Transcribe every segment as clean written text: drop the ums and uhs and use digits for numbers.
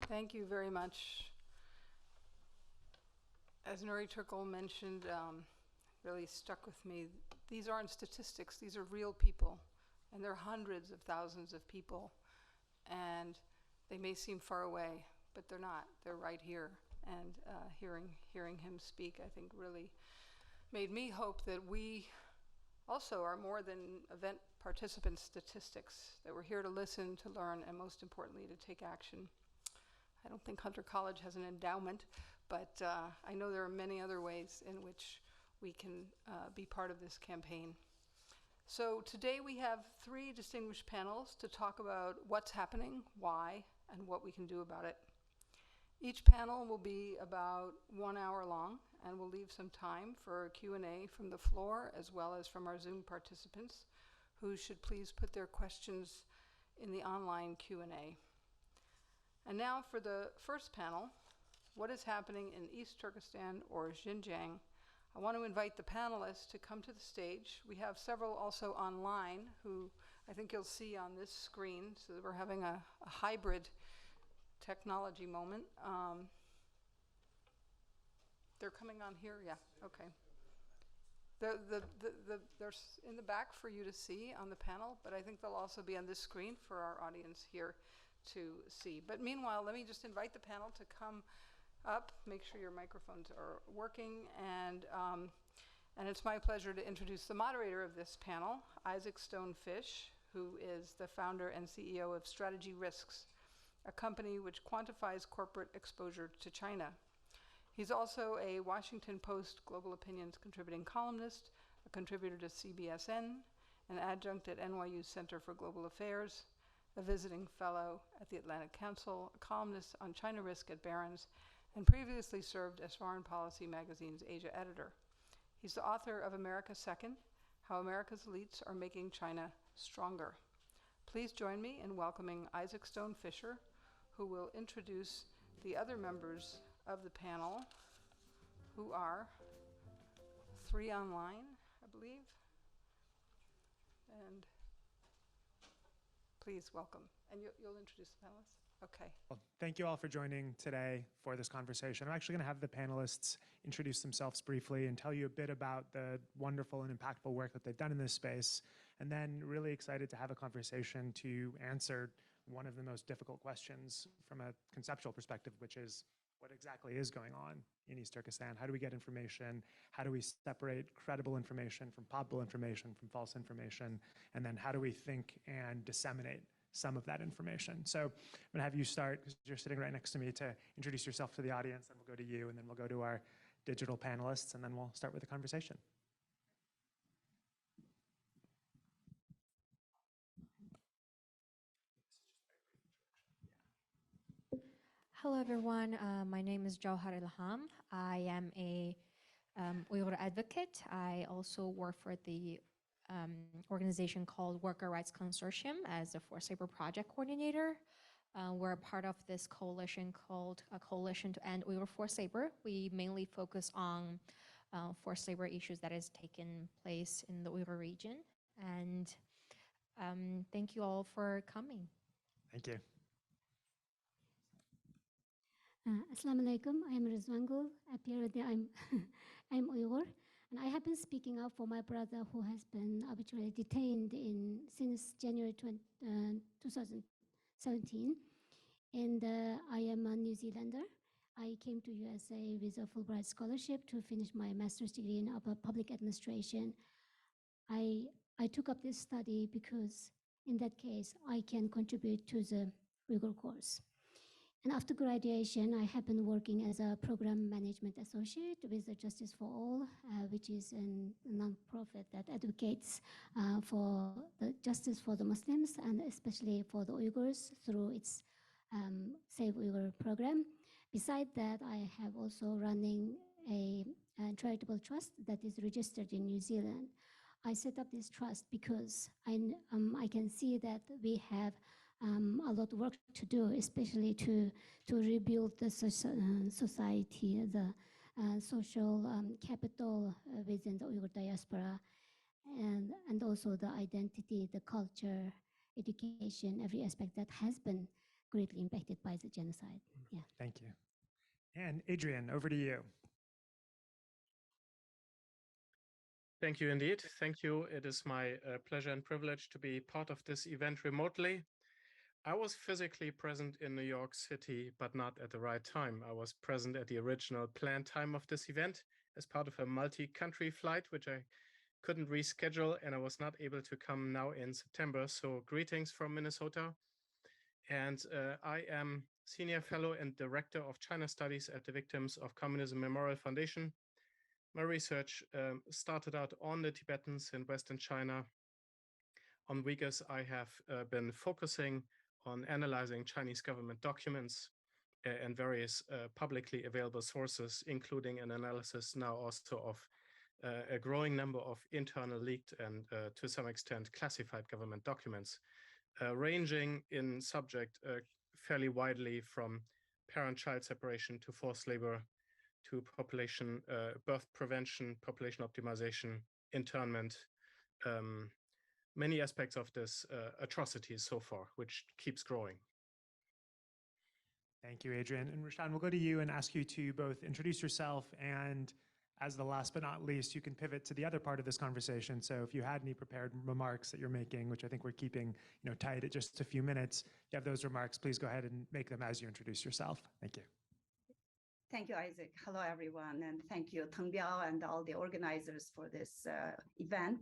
Thank you very much. As Nuri Turkle mentioned, really stuck with me. These aren't statistics, these are real people. And there are hundreds of thousands of people. And they may seem far away, but they're not. They're right here. And hearing him speak, I think really made me hope that we also are more than event participant statistics, that we're here to listen, to learn, and most importantly, to take action. I don't think Hunter College has an endowment, but I know there are many other ways in which we can be part of this campaign. So today we have 3 distinguished panels to talk about what's happening, why, and what we can do about it. Each panel will be about 1 hour long, and we'll leave some time for Q&A from the floor as well as from our Zoom participants, who should please put their questions in the online Q&A. And now for the first panel, what is happening in East Turkestan or Xinjiang? I want to invite the panelists to come to the stage. We have several also online who I think you'll see on this screen, so that we're having a hybrid technology moment. They're coming on here? Yeah, okay. They're in the back for you to see on the panel, but I think they'll also be on this screen for our audience here to see. But meanwhile, let me just invite the panel to come up, make sure your microphones are working, and it's my pleasure to introduce the moderator of this panel, Isaac Stone-Fish, who is the founder and CEO of Strategy Risks, a company which quantifies corporate exposure to China. He's also a Washington Post Global Opinions contributing columnist, a contributor to CBSN, an adjunct at NYU Center for Global Affairs, a visiting fellow at the Atlantic Council, a columnist on China risk at Barron's, and previously served as Foreign Policy magazine's Asia editor. He's the author of America Second, How America's Elites Are Making China Stronger. Please join me in welcoming Isaac Stone-Fisher, who will introduce the other members of the panel, who are 3 online, I believe. And please welcome. And you'll introduce the panelists? Okay. Well, thank you all for joining today for this conversation. I'm actually going to have the panelists introduce themselves briefly and tell you a bit about the wonderful and impactful work that they've done in this space, and then really excited to have a conversation to answer one of the most difficult questions from a conceptual perspective, which is what exactly is going on in East Turkestan? How do we get information? How do we separate credible information from probable information, from false information? And then how do we think and disseminate some of that information? So I'm going to have you start, because you're sitting right next to me, to introduce yourself to the audience, then we'll go to you, and then we'll go to our digital panelists, and then we'll start with the conversation. Hello, everyone. My name is Jewher Ilham. I am a Uyghur advocate. I also work for the organization called Worker Rights Consortium as a forced labor project coordinator. We're a part of this coalition called Coalition to End Uyghur Forced Labour. We mainly focus on forced labor issues that has taken place in the Uyghur region. And thank you all for coming. Thank you. Assalamu alaikum. I am Rizwangul. Apparently, I'm Uyghur, and I have been speaking up for my brother who has been arbitrarily detained since January 2017. And I am a New Zealander. I came to USA with a Fulbright scholarship to finish my master's degree in public administration. I took up this study because in that case, I can contribute to the Uyghur course. And after graduation, I have been working as a program management associate with the Justice for All, which is a nonprofit that advocates for the justice for the Muslims and especially for the Uyghurs through its Save Uyghur program. Besides that, I have also running a charitable trust that is registered in New Zealand. I set up this trust because I can see that we have a lot of work to do, especially to rebuild the society, the social capital within the Uyghur diaspora, and also the identity, the culture, education, every aspect that has been greatly impacted by the genocide. Yeah. Thank you. And Adrian, over to you. Thank you indeed. Thank you. It is my pleasure and privilege to be part of this event remotely. I was physically present in New York City, but not at the right time. I was present at the original planned time of this event as part of a multi-country flight, which I couldn't reschedule, and I was not able to come now in September. So greetings from Minnesota. And I am Senior Fellow and Director of China Studies at the Victims of Communism Memorial Foundation. My research started out on the Tibetans in Western China. On Uyghurs, I have been focusing on analyzing Chinese government documents and various publicly available sources, including an analysis now also of a growing number of internal leaked and to some extent classified government documents, ranging in subject fairly widely from parent-child separation to forced labor to population birth prevention, population optimization, internment, many aspects of this atrocities so far, which keeps growing. Thank you, Adrian. And Rushan, we'll go to you and ask you to both introduce yourself, and as the last but not least, you can pivot to the other part of this conversation. So if you had any prepared remarks that you're making, which I think we're keeping tight at just a few minutes, you have those remarks, please go ahead and make them as you introduce yourself. Thank you. Thank you, Isaac. Hello, everyone. And thank you, Teng Biao, and all the organizers for this event,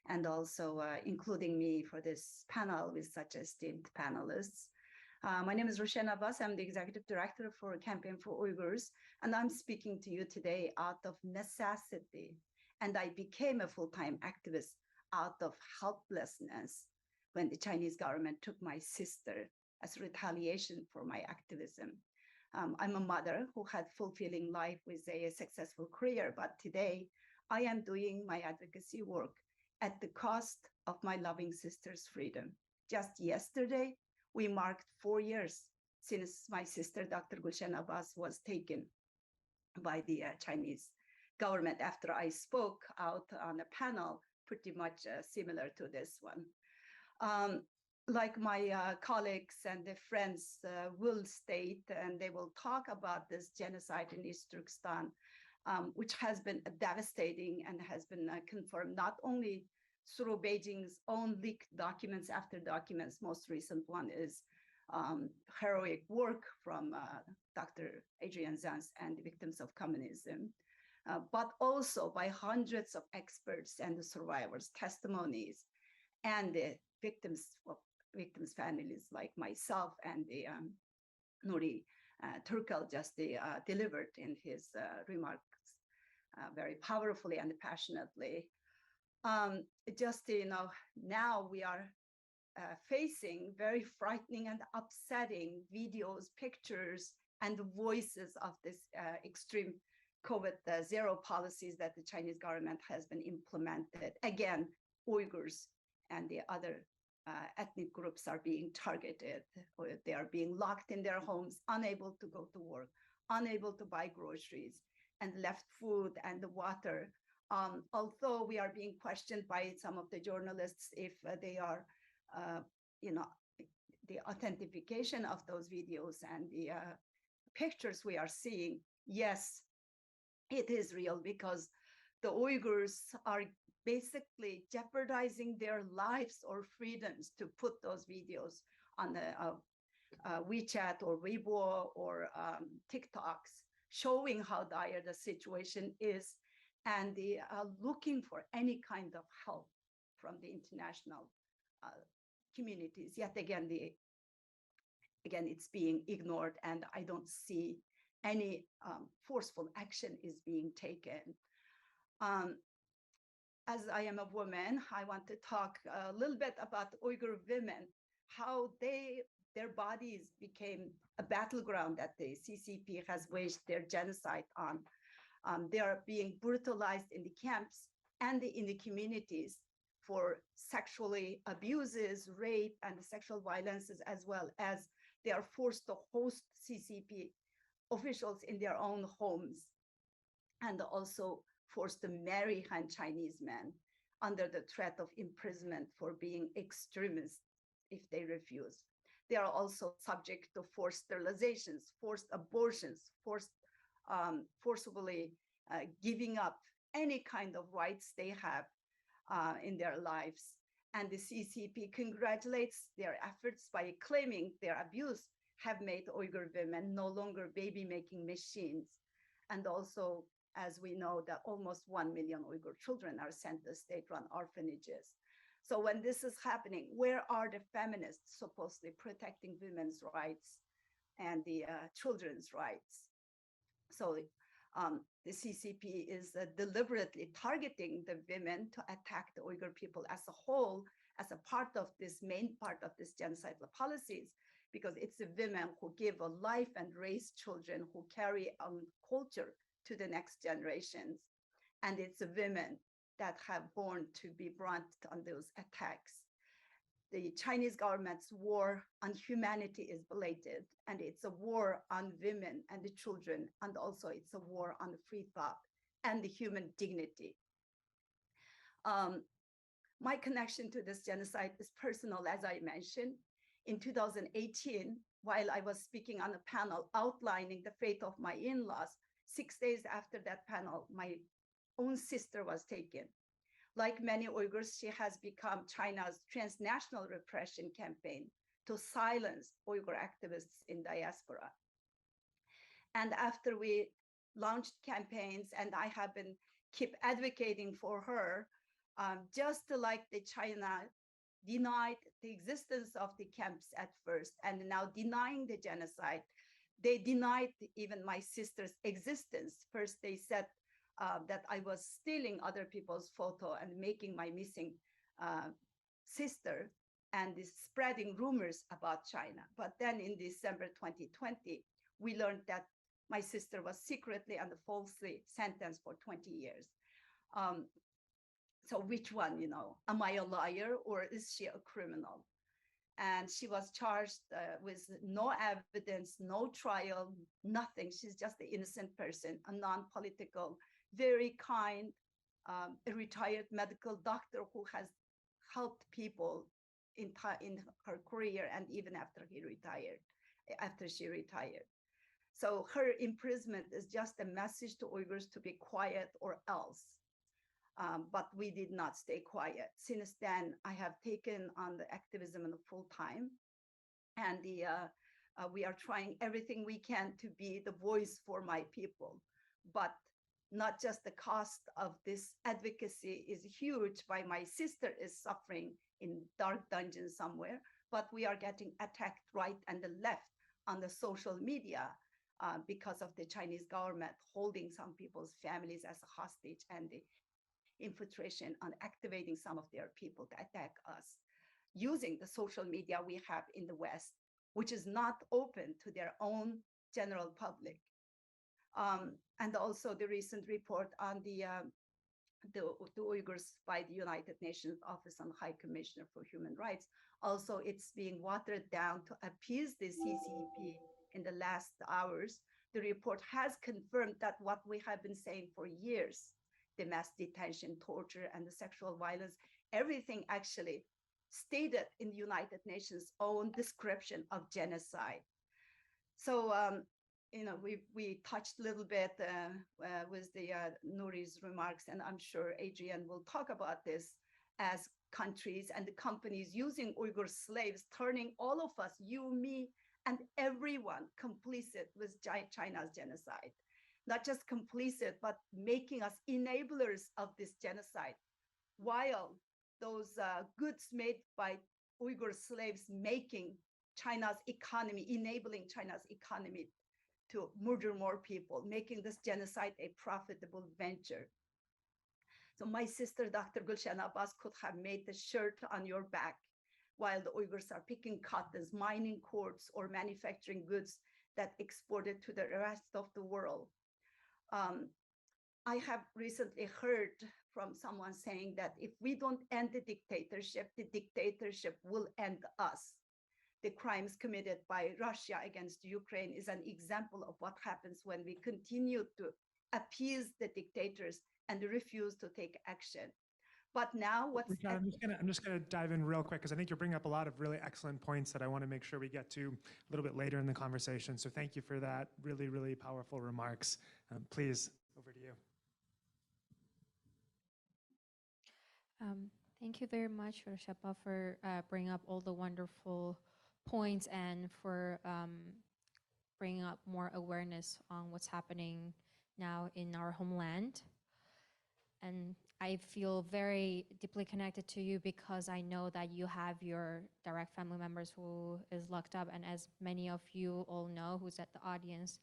and also including me for this panel with such esteemed panelists. My name is Rushan Abbas. I'm the Executive Director for Campaign for Uyghurs, and I'm speaking to you today out of necessity. And I became a full-time activist out of helplessness when the Chinese government took my sister as retaliation for my activism. I'm a mother who had fulfilling life with a successful career, but today I am doing my advocacy work at the cost of my loving sister's freedom. Just yesterday, we marked 4 years since my sister, Dr. Gulshan Abbas, was taken by the Chinese government after I spoke out on a panel pretty much similar to this one. Like my colleagues and the friends will state, and they will talk about this genocide in East Turkestan, which has been devastating and has been confirmed not only through Beijing's own leaked documents after documents. Most recent one is heroic work from Dr. Adrian Zanz and the Victims of Communism, but also by hundreds of experts and the survivors' testimonies, and the victims' families like myself and the Nuri Turkel just delivered in his remarks very powerfully and passionately. Now we are facing very frightening and upsetting videos, pictures, and voices of this extreme COVID zero policies that the Chinese government has been implemented. Again, Uyghurs and the other ethnic groups are being targeted, or they are being locked in their homes, unable to go to work, unable to buy groceries, and left food and water. Although we are being questioned by some of the journalists if they are, the authentication of those videos and the pictures we are seeing, yes, it is real, because the Uyghurs are basically jeopardizing their lives or freedoms to put those videos on the WeChat or Weibo or TikToks, showing how dire the situation is, and they are looking for any kind of help from the international communities. Yet again, it's being ignored, and I don't see any forceful action is being taken. As I am a woman, I want to talk a little bit about Uyghur women, how their bodies became a battleground that the CCP has waged their genocide on. They are being brutalized in the camps and in the communities for sexually abuses, rape, and sexual violences, as well as they are forced to host CCP officials in their own homes, and also forced to marry Han Chinese men under the threat of imprisonment for being extremists if they refuse. They are also subject to forced sterilizations, forced abortions, forcibly giving up any kind of rights they have in their lives. And the CCP congratulates their efforts by claiming their abuse have made Uyghur women no longer baby-making machines. And also, as we know, that almost 1 million Uyghur children are sent to state-run orphanages. So when this is happening, where are the feminists supposedly protecting women's rights and the children's rights? So the CCP is deliberately targeting the women to attack the Uyghur people as a whole, as a part of this main part of this genocidal policies, because it's the women who give a life and raise children who carry culture to the next generations. And it's the women that have born to be brought on those attacks. The Chinese government's war on humanity is belated, and it's a war on women and the children, and also it's a war on the free thought and the human dignity. My connection to this genocide is personal, as I mentioned. In 2018, while I was speaking on a panel outlining the fate of my in-laws, 6 days after that panel, my own sister was taken. Like many Uyghurs, she has become China's transnational repression campaign to silence Uyghur activists in diaspora. And after we launched campaigns, and I have been keep advocating for her, just like the China denied the existence of the camps at first, and now denying the genocide, they denied even my sister's existence. First, they said that I was stealing other people's photo and making my missing sister and spreading rumors about China. But then in December 2020, we learned that my sister was secretly and falsely sentenced for 20 years. So which one, am I a liar or is she a criminal? And she was charged with no evidence, no trial, nothing. She's just an innocent person, a non-political, very kind, a retired medical doctor who has helped people in her career and even after she retired. So her imprisonment is just a message to Uyghurs to be quiet or else. But we did not stay quiet. Since then, I have taken on the activism in full time, and we are trying everything we can to be the voice for my people. But not just the cost of this advocacy is huge, by my sister is suffering in dark dungeons somewhere, but we are getting attacked right and the left on the social media because of the Chinese government holding some people's families as a hostage and the infiltration on activating some of their people to attack us using the social media we have in the West, which is not open to their own general public. And also the recent report on the Uyghurs by the United Nations Office on High Commissioner for Human Rights. Also, it's being watered down to appease the CCP in the last hours. The report has confirmed that what we have been saying for years, the mass detention, torture, and the sexual violence, everything actually stated in the United Nations' own description of genocide. So, we touched a little bit with the Nouri's remarks, and I'm sure Adrian will talk about this, as countries and the companies using Uyghur slaves, turning all of us, you, me, and everyone complicit with China's genocide. Not just complicit, but making us enablers of this genocide, while those goods made by Uyghur slaves making China's economy, enabling China's economy to murder more people, making this genocide a profitable venture. So my sister, Dr. Rushan Abbas, could have made the shirt on your back while the Uyghurs are picking cottons, mining quartz, or manufacturing goods that exported to the rest of the world. I have recently heard from someone saying that if we don't end the dictatorship will end us. The crimes committed by Russia against Ukraine is an example of what happens when we continue to appease the dictators and refuse to take action. But now what's Rushan, I'm just gonna dive in real quick because I think you're bringing up a lot of really excellent points that I want to make sure we get to a little bit later in the conversation. So thank you for that really, really powerful remarks. Please, over to you. Thank you very much, Rushan Abbas, for bringing up all the wonderful points and for bringing up more awareness on what's happening now in our homeland. And I feel very deeply connected to you because I know that you have your direct family members who is locked up. And as many of you all know, who's at the audience,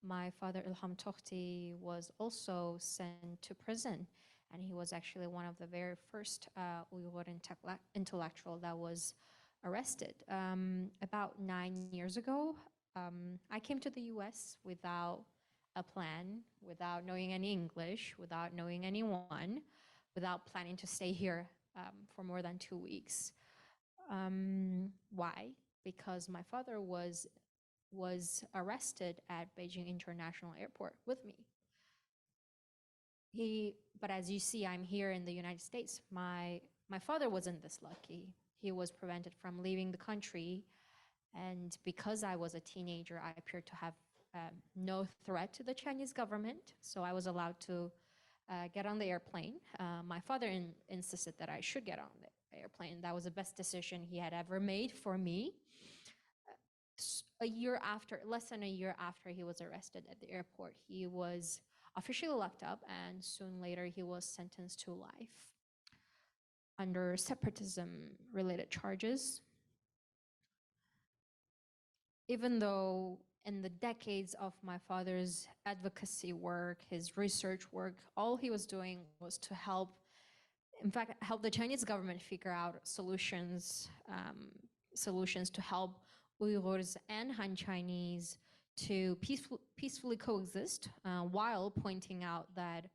my father, Ilham Tohti, was also sent to prison. And he was actually one of the very first Uyghur intellectual that was arrested. About 9 years ago, I came to the US without a plan, without knowing any English, without knowing anyone, without planning to stay here for more than 2 weeks. Why? Because my father was arrested at Beijing International Airport with me. But as you see, I'm here in the United States. My father wasn't this lucky. He was prevented from leaving the country. And because I was a teenager, I appeared to have no threat to the Chinese government. So I was allowed to get on the airplane. My father insisted that I should get on the airplane. That was the best decision he had ever made for me. Less than a year after he was arrested at the airport, he was officially locked up, and soon later he was sentenced to life under separatism-related charges. Even though in the decades of my father's advocacy work, his research work, all he was doing was to help the Chinese government figure out solutions to help Uyghurs and Han Chinese to peacefully coexist, while pointing out that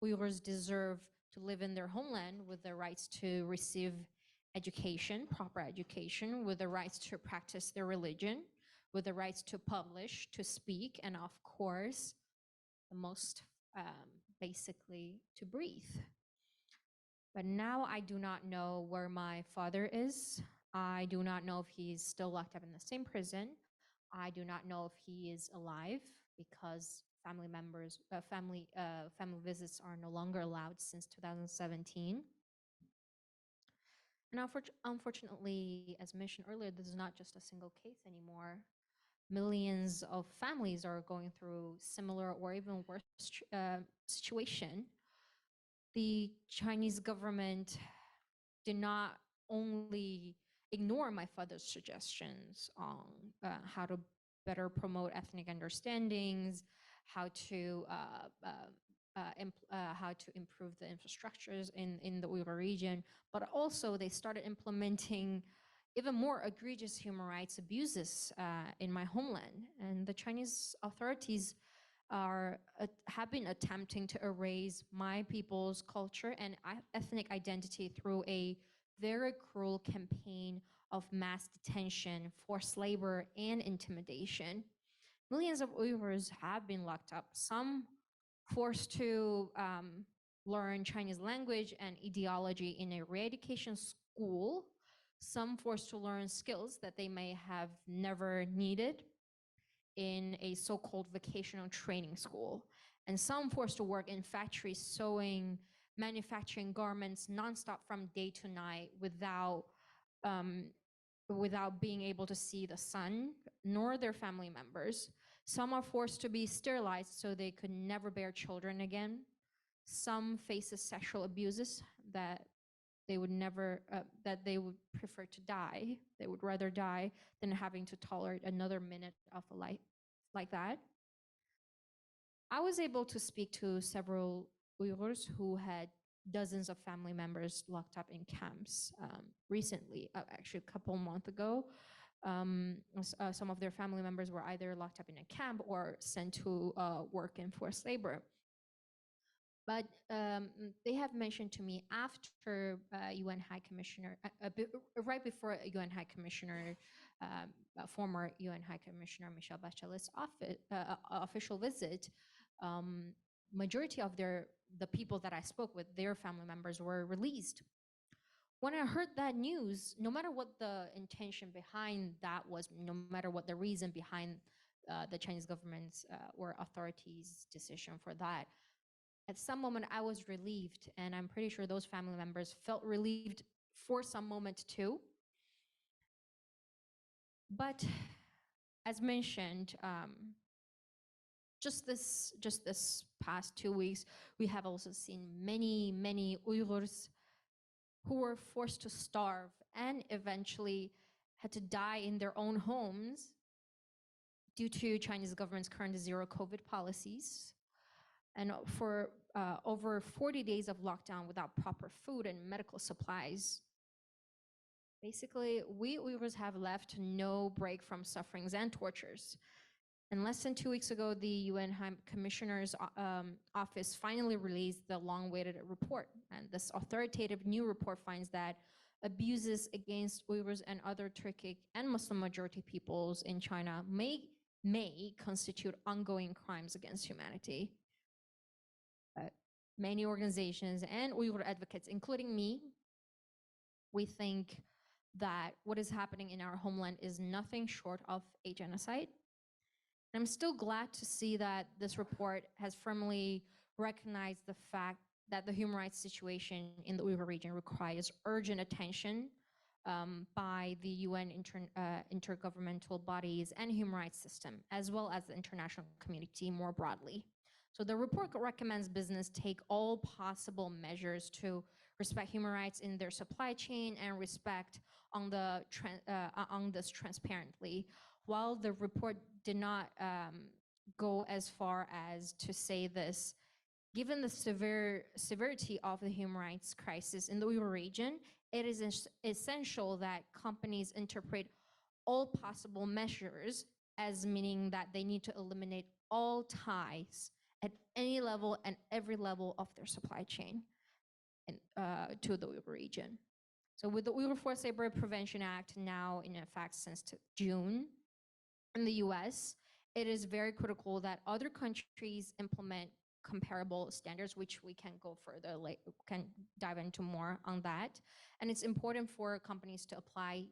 Uyghurs deserve to live in their homeland with the rights to receive education, proper education, with the rights to practice their religion, with the rights to publish, to speak, and of course, the most basically to breathe. But now I do not know where my father is. I do not know if he's still locked up in the same prison. I do not know if he is alive because family visits are no longer allowed since 2017. And unfortunately, as mentioned earlier, this is not just a single case anymore. Millions of families are going through similar or even worse situation. The Chinese government did not only ignore my father's suggestions on how to better promote ethnic understandings, how to improve the infrastructures in the Uyghur region, but also they started implementing even more egregious human rights abuses in my homeland. And the Chinese authorities have been attempting to erase my people's culture and ethnic identity through a very cruel campaign of mass detention, forced labor, and intimidation. Millions of Uyghurs have been locked up, some forced to learn Chinese language and ideology in a re-education school, some forced to learn skills that they may have never needed in a so-called vocational training school, and some forced to work in factories sewing, manufacturing garments nonstop from day to night without being able to see the sun nor their family members. Some are forced to be sterilized so they could never bear children again. Some faces sexual abuses that they would prefer to die. They would rather die than having to tolerate another minute of a life like that. I was able to speak to several Uyghurs who had dozens of family members locked up in camps recently, actually a couple months ago. Some of their family members were either locked up in a camp or sent to work in forced labor. But they have mentioned to me after UN High Commissioner, right before UN High Commissioner, former UN High Commissioner Michelle Bachelet's official visit, majority of the people that I spoke with, their family members were released. When I heard that news, no matter what the intention behind that was, no matter what the reason behind the Chinese government's or authorities' decision for that, at some moment I was relieved, and I'm pretty sure those family members felt relieved for some moment too. But as mentioned, just this past 2 weeks, we have also seen many Uyghurs who were forced to starve and eventually had to die in their own homes due to Chinese government's current zero COVID policies. And for over 40 days of lockdown without proper food and medical supplies. Basically, we Uyghurs have left no break from sufferings and tortures. And less than 2 weeks ago, the UN High Commissioner's office finally released the long-awaited report. And this authoritative new report finds that abuses against Uyghurs and other Turkic and Muslim majority peoples in China may constitute ongoing crimes against humanity. Many organizations and Uyghur advocates, including me, we think that what is happening in our homeland is nothing short of a genocide. And I'm still glad to see that this report has firmly recognized the fact that the human rights situation in the Uyghur region requires urgent attention by the UN intergovernmental bodies and human rights system, as well as the international community more broadly. So the report recommends business take all possible measures to respect human rights in their supply chain and respect on this transparently. While the report did not go as far as to say this, given the severity of the human rights crisis in the Uyghur region, it is essential that companies interpret all possible measures as meaning that they need to eliminate all ties at any level and every level of their supply chain to the Uyghur region. So with the Uyghur Forced Labour Prevention Act now in effect since June in the US, it is very critical that other countries implement comparable standards, which we can go further, can dive into more on that. And it's important for companies to apply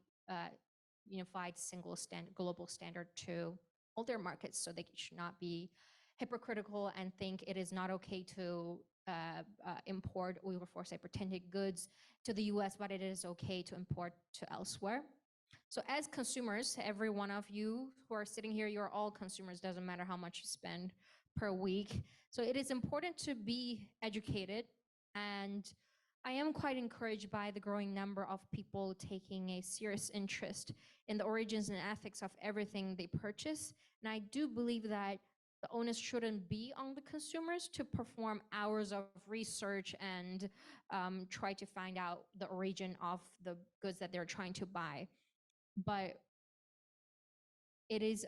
unified single global standard to all their markets, so they should not be hypocritical and think it is not okay to import Uyghur forced labor protected goods to the US, but it is okay to import to elsewhere. So as consumers, every one of you who are sitting here, you're all consumers, doesn't matter how much you spend per week. So it is important to be educated, and I am quite encouraged by the growing number of people taking a serious interest in the origins and ethics of everything they purchase. And I do believe that the onus shouldn't be on the consumers to perform hours of research and try to find out the origin of the goods that they're trying to buy. But it is,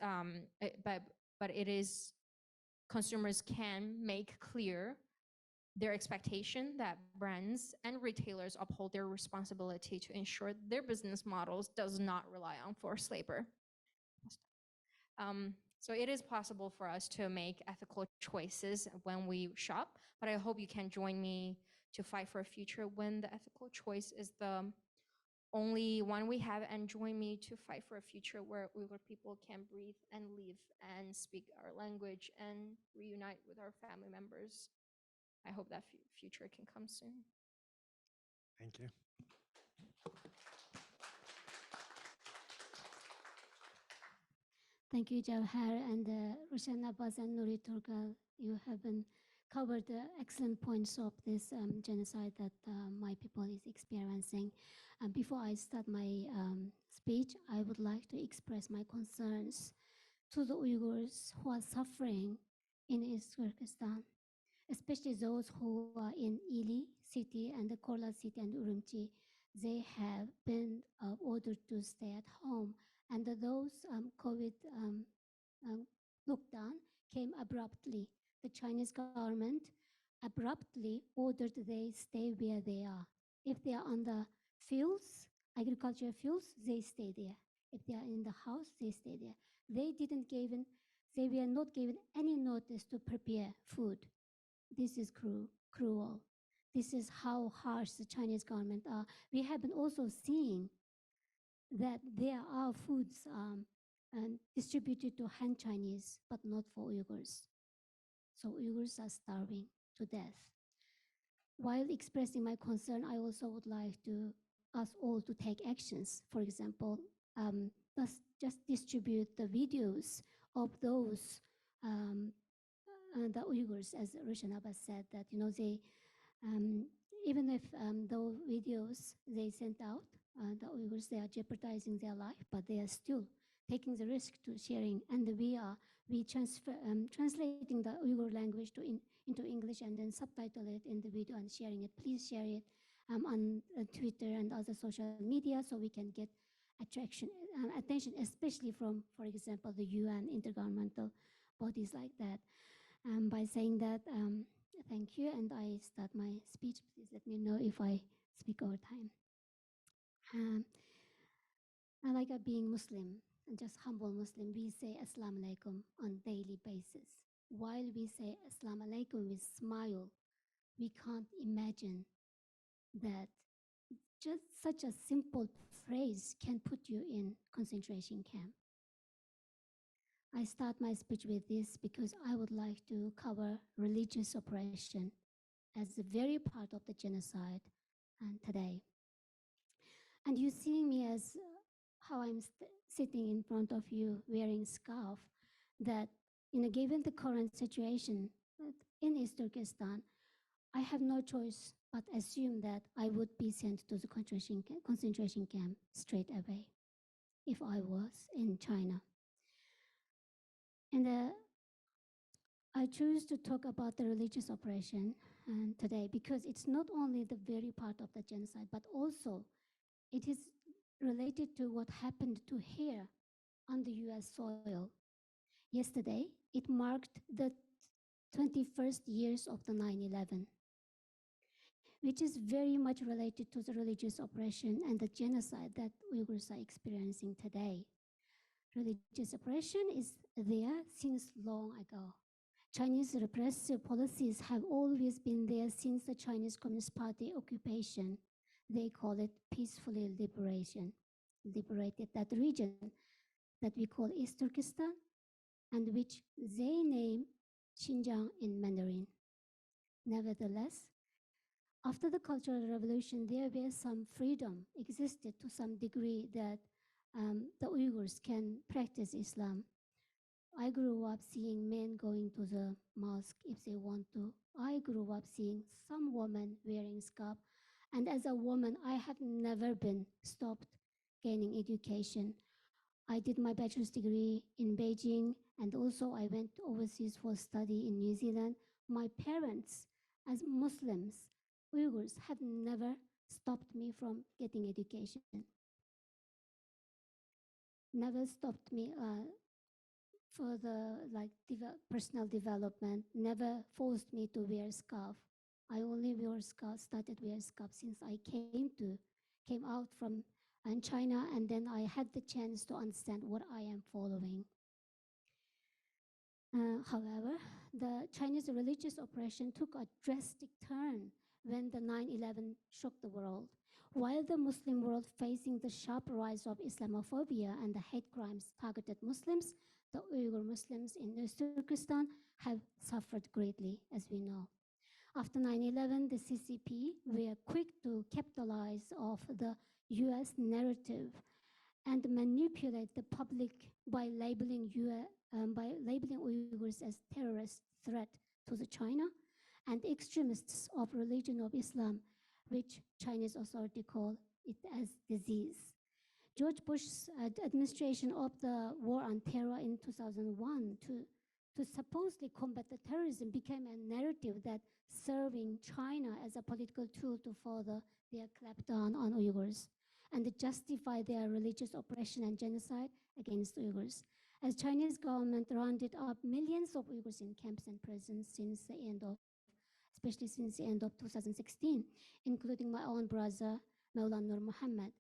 consumers can make clear their expectation that brands and retailers uphold their responsibility to ensure their business models does not rely on forced labor. So it is possible for us to make ethical choices when we shop, but I hope you can join me to fight for a future when the ethical choice is the only one we have, and join me to fight for a future where Uyghur people can breathe and live and speak our language and reunite with our family members. I hope that future can come soon. Thank you. Thank you, Jewher, and Rushan Abbas and Nuri Turgal. You have covered the excellent points of this genocide that my people is experiencing. And before I start my speech, I would like to express my concerns to the Uyghurs who are suffering in East Turkestan, especially those who are in Ili city and the Korla city and Urumqi. They have been ordered to stay at home, and those COVID lockdown came abruptly. The Chinese government abruptly ordered they stay where they are. If they are on the fields, agricultural fields, they stay there. If they are in the house, they stay there. They were not given any notice to prepare food. this is cruel. This is how harsh the Chinese government are. We have been also seeing that there are foods distributed to Han Chinese, but not for Uyghurs. So Uyghurs are starving to death. While expressing my concern, I also would like to ask all to take actions. For example, just distribute the videos of those the Uyghurs, as Rushan Abbas said, that they even if those videos they sent out, the Uyghurs, they are jeopardizing their life, but they are still taking the risk to sharing. And we translating the Uyghur language into English and then subtitle it in the video and sharing it. Please share it on Twitter and other social media so we can get attention, especially from, for example, the UN intergovernmental bodies like that. By saying that, thank you, and I start my speech. Please let me know if I speak over time. I like being Muslim, and just humble Muslim, we say Assalamu alaikum on daily basis. While we say Assalamu alaikum, we smile. We can't imagine that just such a simple phrase can put you in concentration camp. I start my speech with this because I would like to cover religious oppression as the very part of the genocide today. And you see me as how I'm sitting in front of you wearing scarf, that given the current situation in East Turkestan, I have no choice but assume that I would be sent to the concentration camp straight away if I was in China. And I choose to talk about the religious oppression today because it's not only the very part of the genocide, but also it is related to what happened to here on the US soil. Yesterday, it marked the 21st years of the 9/11, which is very much related to the religious oppression and the genocide that Uyghurs are experiencing today. Religious oppression is there since long ago. Chinese repressive policies have always been there since the Chinese Communist Party occupation. They call it peacefully liberated that region that we call East Turkestan, and which they name Xinjiang in Mandarin. Nevertheless, after the Cultural Revolution, there was some freedom existed to some degree that the Uyghurs can practice Islam. I grew up seeing men going to the mosque if they want to. I grew up seeing some women wearing scarf. And as a woman, I have never been stopped gaining education. I did my bachelor's degree in Beijing, and also I went overseas for study in New Zealand. My parents, as Muslims, Uyghurs, have never stopped me from getting education. Never stopped me for the personal development, never forced me to wear scarf. I only started wear scarf since I came out from China, and then I had the chance to understand what I am following. However, the Chinese religious oppression took a drastic turn when the 9/11 shook the world. While the Muslim world facing the sharp rise of Islamophobia and the hate crimes targeted Muslims, the Uyghur Muslims in East Turkestan have suffered greatly, as we know. After 9/11, the CCP were quick to capitalize off the US narrative and manipulate the public by labeling Uyghurs as terrorist threat to the China and extremists of religion of Islam, which Chinese authority call it as disease. George Bush's administration of the war on terror in 2001 to supposedly combat the terrorism became a narrative that serving China as a political tool to further their clampdown on Uyghurs and to justify their religious oppression and genocide against Uyghurs. As Chinese government rounded up millions of Uyghurs in camps and prisons especially since the end of 2016, including my own brother, Maulan Nur Muhammad.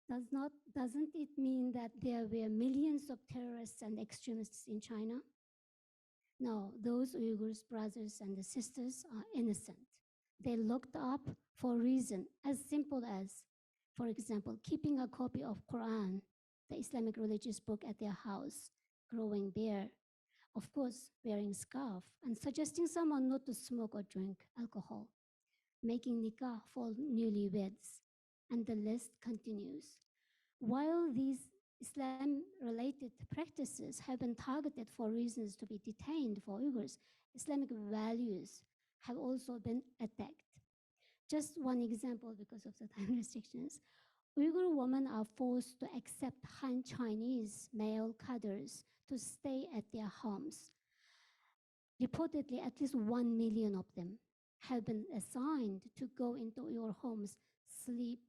Doesn't it mean that there were millions of terrorists and extremists in China? No, those Uyghurs' brothers and sisters are innocent. They looked up for a reason as simple as, for example, keeping a copy of Quran, the Islamic religious book, at their house, growing beer, of course, wearing scarf, and suggesting someone not to smoke or drink alcohol, making nikah for newlyweds, and the list continues. While these Islam-related practices have been targeted for reasons to be detained for Uyghurs, Islamic values have also been attacked. Just one example because of the time restrictions. Uyghur women are forced to accept Han Chinese male cadres to stay at their homes. Reportedly, at least 1 million of them have been assigned to go into your homes, sleep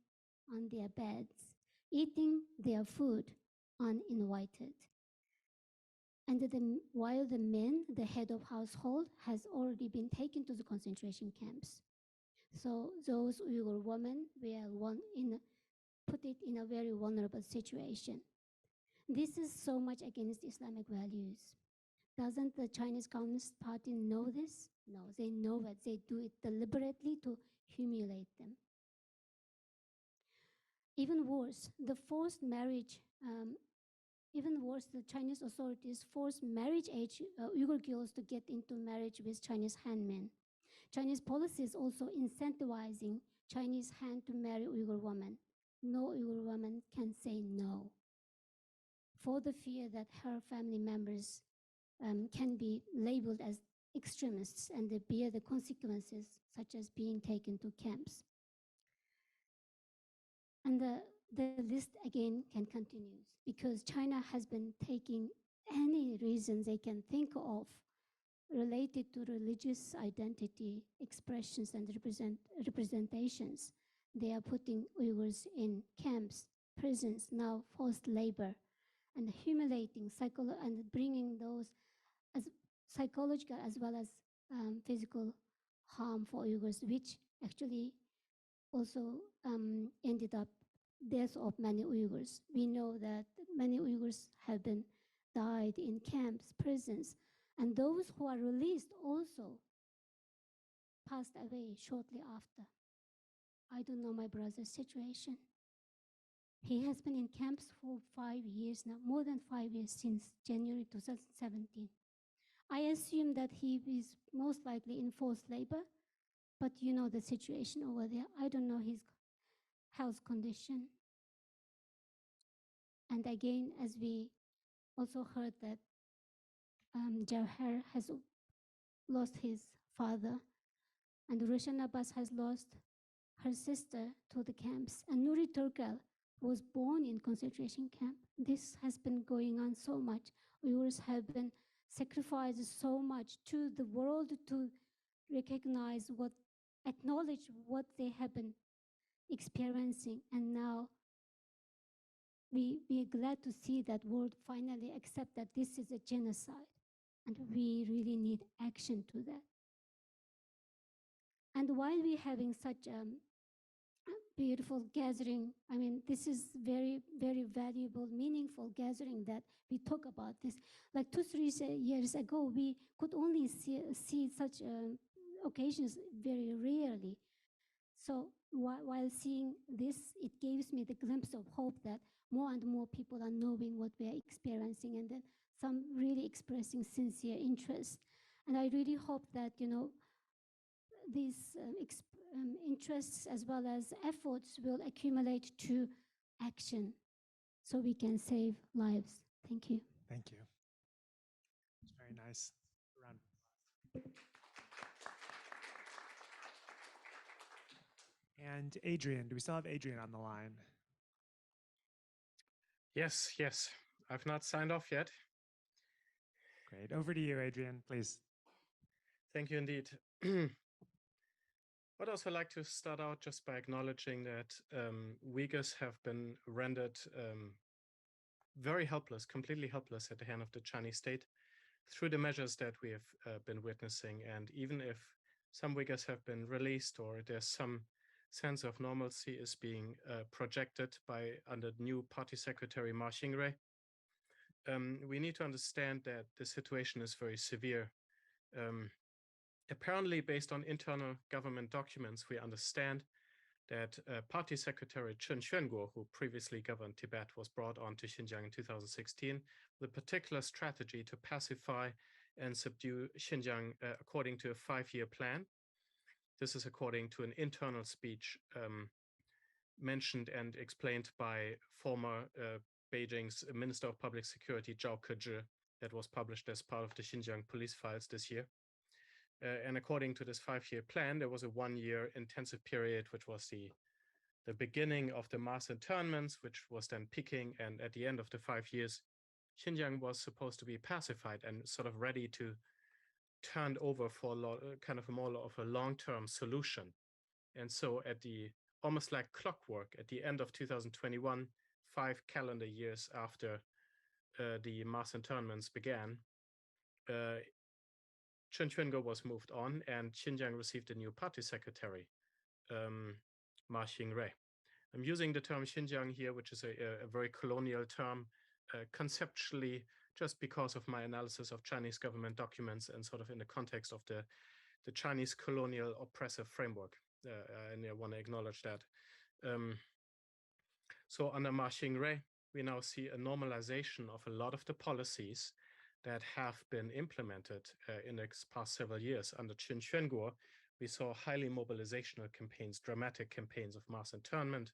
on their beds, eating their food uninvited. And while the men, the head of household, has already been taken to the concentration camps. So those Uyghur women were put it in a very vulnerable situation. This is so much against Islamic values. Doesn't the Chinese Communist Party know this? No, they know that they do it deliberately to humiliate them. Even worse, the Chinese authorities force marriage-age Uyghur girls to get into marriage with Chinese Han men. Chinese policies also incentivizing Chinese Han to marry Uyghur women. No Uyghur woman can say no, for the fear that her family members can be labeled as extremists and they bear the consequences, such as being taken to camps. And the list again can continue, because China has been taking any reason they can think of related to religious identity, expressions, and representations. They are putting Uyghurs in camps, prisons, now forced labor, and humiliating and bringing those as psychological as well as physical harm for Uyghurs, which actually also ended up death of many Uyghurs. We know that many Uyghurs have been died in camps, prisons, and those who are released also passed away shortly after. I don't know my brother's situation. He has been in camps for 5 years now, more than 5 years, since January 2017. I assume that he is most likely in forced labor, but you know the situation over there. I don't know his health condition. And again, as we also heard that Jewher has lost his father, and Rushan Abbas has lost her sister to the camps, and Nuri Turkel was born in concentration camp. This has been going on so much. Uyghurs have been sacrificed so much to the world to recognize acknowledge what they have been experiencing, and now we are glad to see that world finally accept that this is a genocide, and we really need action to that. And while we're having such a beautiful gathering, I mean, this is very, very valuable, meaningful gathering that we talk about this. Like 2-3 years ago, we could only see such occasions very rarely. So while seeing this, it gives me the glimpse of hope that more and more people are knowing what we are experiencing, and then some really expressing sincere interest. And I really hope that, you know, these interests as well as efforts will accumulate to action so we can save lives. Thank you. Thank you. It's very nice. A round of applause. And Adrian, do we still have Adrian on the line? Yes, yes. I've not signed off yet. Great. Over to you, Adrian, please. Thank you indeed. I'd also like to start out just by acknowledging that Uyghurs have been rendered very helpless, completely helpless at the hand of the Chinese state through the measures that we have been witnessing. And even if some Uyghurs have been released, or there's some sense of normalcy is being projected under new party secretary Ma Xingray, we need to understand that the situation is very severe. Apparently, based on internal government documents, we understand that Party Secretary Chen Quanguo, who previously governed Tibet, was brought on to Xinjiang in 2016 with a particular strategy to pacify and subdue Xinjiang according to a 5-year plan. This is according to an internal speech mentioned and explained by former Beijing's Minister of Public Security, Zhao Kezhi, that was published as part of the Xinjiang police files this year. And according to this 5-year plan, there was a 1-year intensive period, which was the beginning of the mass internments, which was then peaking. And at the end of the 5 years, Xinjiang was supposed to be pacified and sort of ready to turn over for kind of more of a long-term solution. And so at the almost like clockwork, at the end of 2021, 5 calendar years after the mass internments began, Chen Quanguo was moved on, and Xinjiang received a new party secretary, Ma Xingrui. I'm using the term Xinjiang here, which is a very colonial term, conceptually, just because of my analysis of Chinese government documents and sort of in the context of the Chinese colonial oppressive framework. And I want to acknowledge that. So under Ma Xingrui, we now see a normalization of a lot of the policies that have been implemented in the past several years. Under Chen Quanguo, we saw highly mobilizational campaigns, dramatic campaigns of mass internment,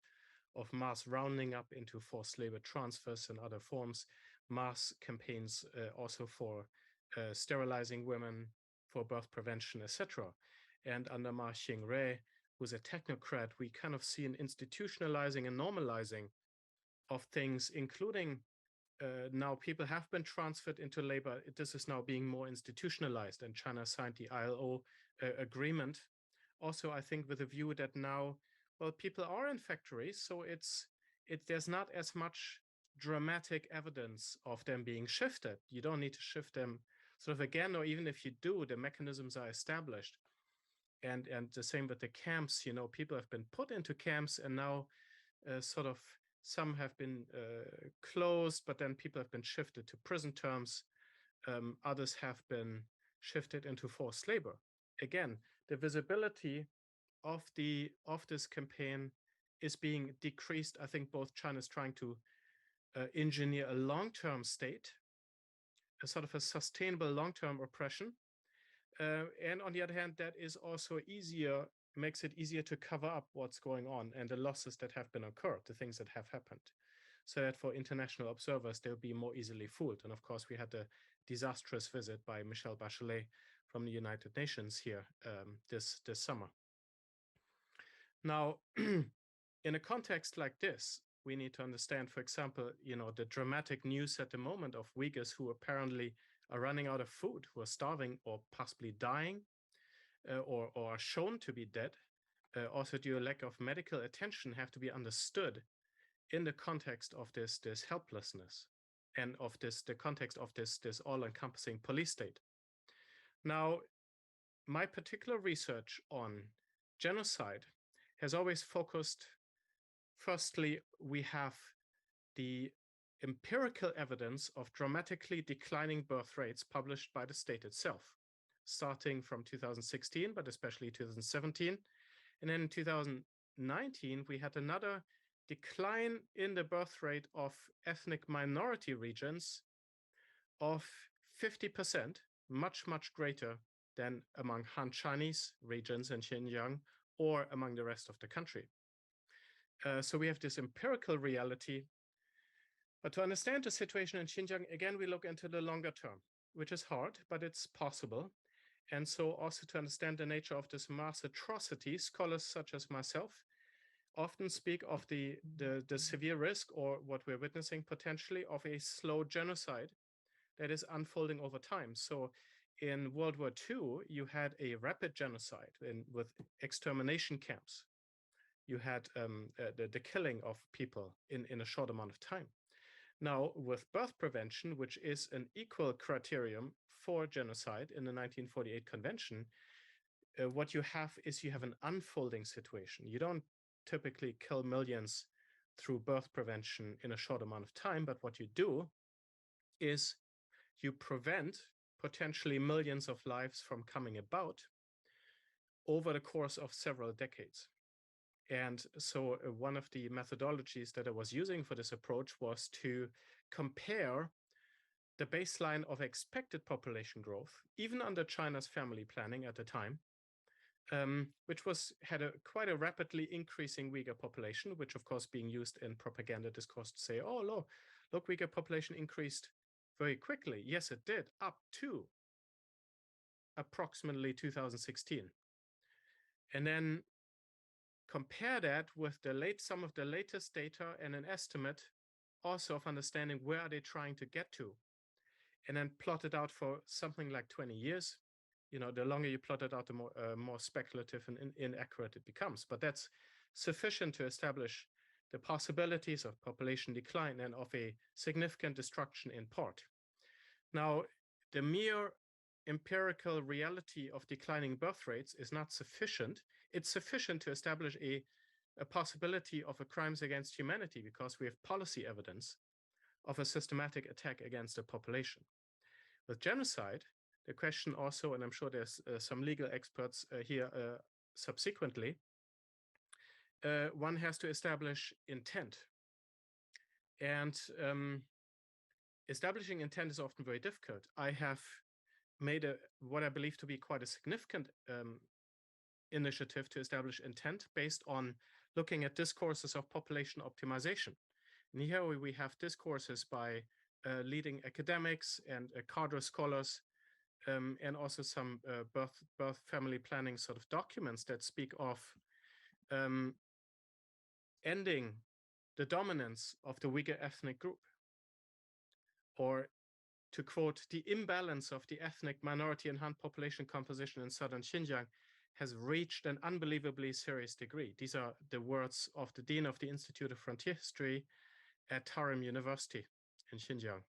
of mass rounding up into forced labor transfers and other forms, mass campaigns also for sterilizing women, for birth prevention, etc. And under Ma Xingrui, who's a technocrat, we kind of see an institutionalizing and normalizing of things, including now people have been transferred into labor. This is now being more institutionalized, and China signed the ILO agreement. Also, I think with a view that now, well, people are in factories, so there's not as much dramatic evidence of them being shifted. You don't need to shift them sort of again, or even if you do, the mechanisms are established. And the same with the camps, you know, people have been put into camps, and now sort of some have been closed, but then people have been shifted to prison terms. Others have been shifted into forced labor. Again, the visibility of this campaign is being decreased. I think both China is trying to engineer a long-term state, a sort of a sustainable long-term oppression. And on the other hand, that is also makes it easier to cover up what's going on and the losses that have been occurred, the things that have happened, so that for international observers, they'll be more easily fooled. And of course, we had a disastrous visit by Michelle Bachelet from the United Nations here this summer. Now, in a context like this, we need to understand, for example, you know, the dramatic news at the moment of Uyghurs who apparently are running out of food, who are starving or possibly dying, or are shown to be dead, also due to lack of medical attention, have to be understood in the context of this helplessness and of the context of this all-encompassing police state. Now, my particular research on genocide has always focused, firstly, we have the empirical evidence of dramatically declining birth rates published by the state itself, starting from 2016, but especially 2017. And then in 2019, we had another decline in the birth rate of ethnic minority regions of 50%, much, much greater than among Han Chinese regions in Xinjiang or among the rest of the country. So we have this empirical reality. But to understand the situation in Xinjiang, again, we look into the longer term, which is hard, but it's possible. And so also to understand the nature of this mass atrocity, scholars such as myself often speak of the severe risk, or what we're witnessing potentially, of a slow genocide that is unfolding over time. So in World War II, you had a rapid genocide with extermination camps. You had the killing of people in a short amount of time. Now, with birth prevention, which is an equal criterion for genocide in the 1948 Convention, what you have is you have an unfolding situation. You don't typically kill millions through birth prevention in a short amount of time, but what you do is you prevent potentially millions of lives from coming about over the course of several decades. And so one of the methodologies that I was using for this approach was to compare the baseline of expected population growth, even under China's family planning at the time, which had quite a rapidly increasing Uyghur population, which of course being used in propaganda discourse to say, oh, look, Uyghur population increased very quickly. Yes, it did, up to approximately 2016. And then compare that with some of the latest data and an estimate also of understanding where are they trying to get to, and then plot it out for something like 20 years. You know, the longer you plot it out, the more speculative and inaccurate it becomes. But that's sufficient to establish the possibilities of population decline and of a significant destruction in part. Now, the mere empirical reality of declining birth rates is not sufficient. It's sufficient to establish a possibility of a crimes against humanity because we have policy evidence of a systematic attack against a population. With genocide, the question also, and I'm sure there's some legal experts here subsequently, one has to establish intent. And establishing intent is often very difficult. I have made what I believe to be quite a significant initiative to establish intent based on looking at discourses of population optimization. And here we have discourses by leading academics and cadre scholars, and also some birth family planning sort of documents that speak of ending the dominance of the Uyghur ethnic group, or to quote, the imbalance of the ethnic minority and Han population composition in southern Xinjiang has reached an unbelievably serious degree. These are the words of the Dean of the Institute of Frontier History at Tarim University in Xinjiang.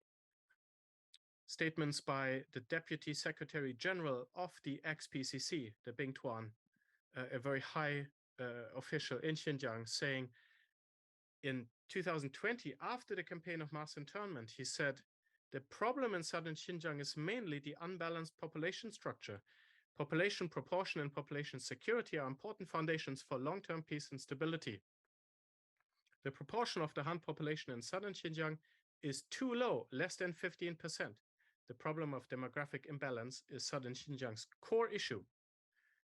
Statements by the Deputy Secretary General of the ex-PCC, the Bing Tuan, a very high official in Xinjiang, saying in 2020, after the campaign of mass internment, he said, the problem in southern Xinjiang is mainly the unbalanced population structure. Population proportion and population security are important foundations for long-term peace and stability. The proportion of the Han population in southern Xinjiang is too low, less than 15%. The problem of demographic imbalance is southern Xinjiang's core issue.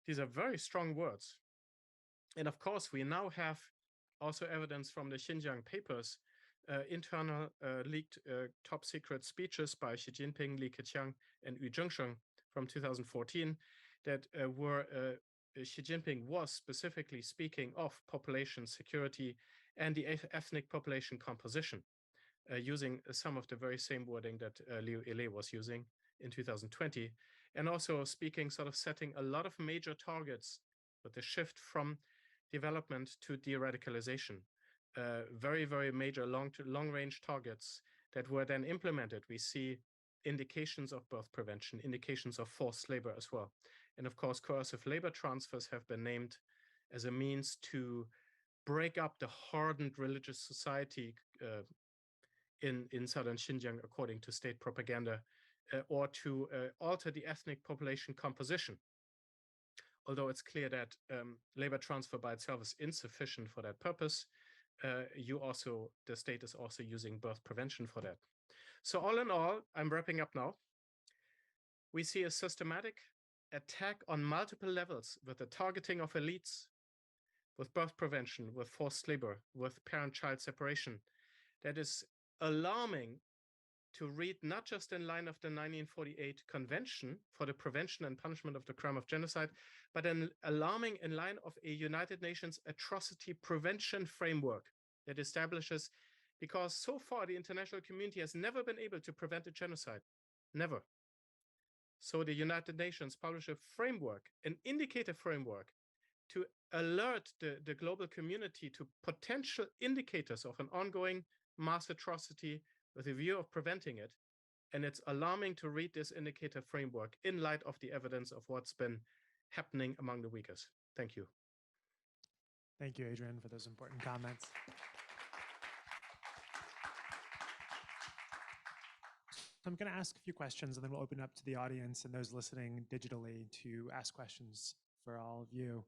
These are very strong words. And of course, we now have also evidence from the Xinjiang papers, internal leaked top secret speeches by Xi Jinping, Li Keqiang, and Yu Zhengsheng from 2014 that were Xi Jinping was specifically speaking of population security and the ethnic population composition, using some of the very same wording that Liu Ele was using in 2020, and also speaking, sort of setting a lot of major targets with the shift from development to de-radicalization. Very, very major long-range targets that were then implemented. We see indications of birth prevention, indications of forced labor as well. And of course, coercive labor transfers have been named as a means to break up the hardened religious society in southern Xinjiang, according to state propaganda, or to alter the ethnic population composition. Although it's clear that labor transfer by itself is insufficient for that purpose, the state is also using birth prevention for that. So all in all, I'm wrapping up now. We see a systematic attack on multiple levels with the targeting of elites, with birth prevention, with forced labor, with parent-child separation. That is alarming to read, not just in line of the 1948 Convention for the Prevention and Punishment of the Crime of Genocide, but alarming in line of a United Nations atrocity prevention framework that establishes, because so far the international community has never been able to prevent a genocide, never. So the United Nations published a framework, an indicator framework, to alert the global community to potential indicators of an ongoing mass atrocity with a view of preventing it. And it's alarming to read this indicator framework in light of the evidence of what's been happening among the Uyghurs. Thank you. Thank you, Adrian, for those important comments. I'm going to ask a few questions and then we'll open up to the audience and those listening digitally to ask questions for all of you.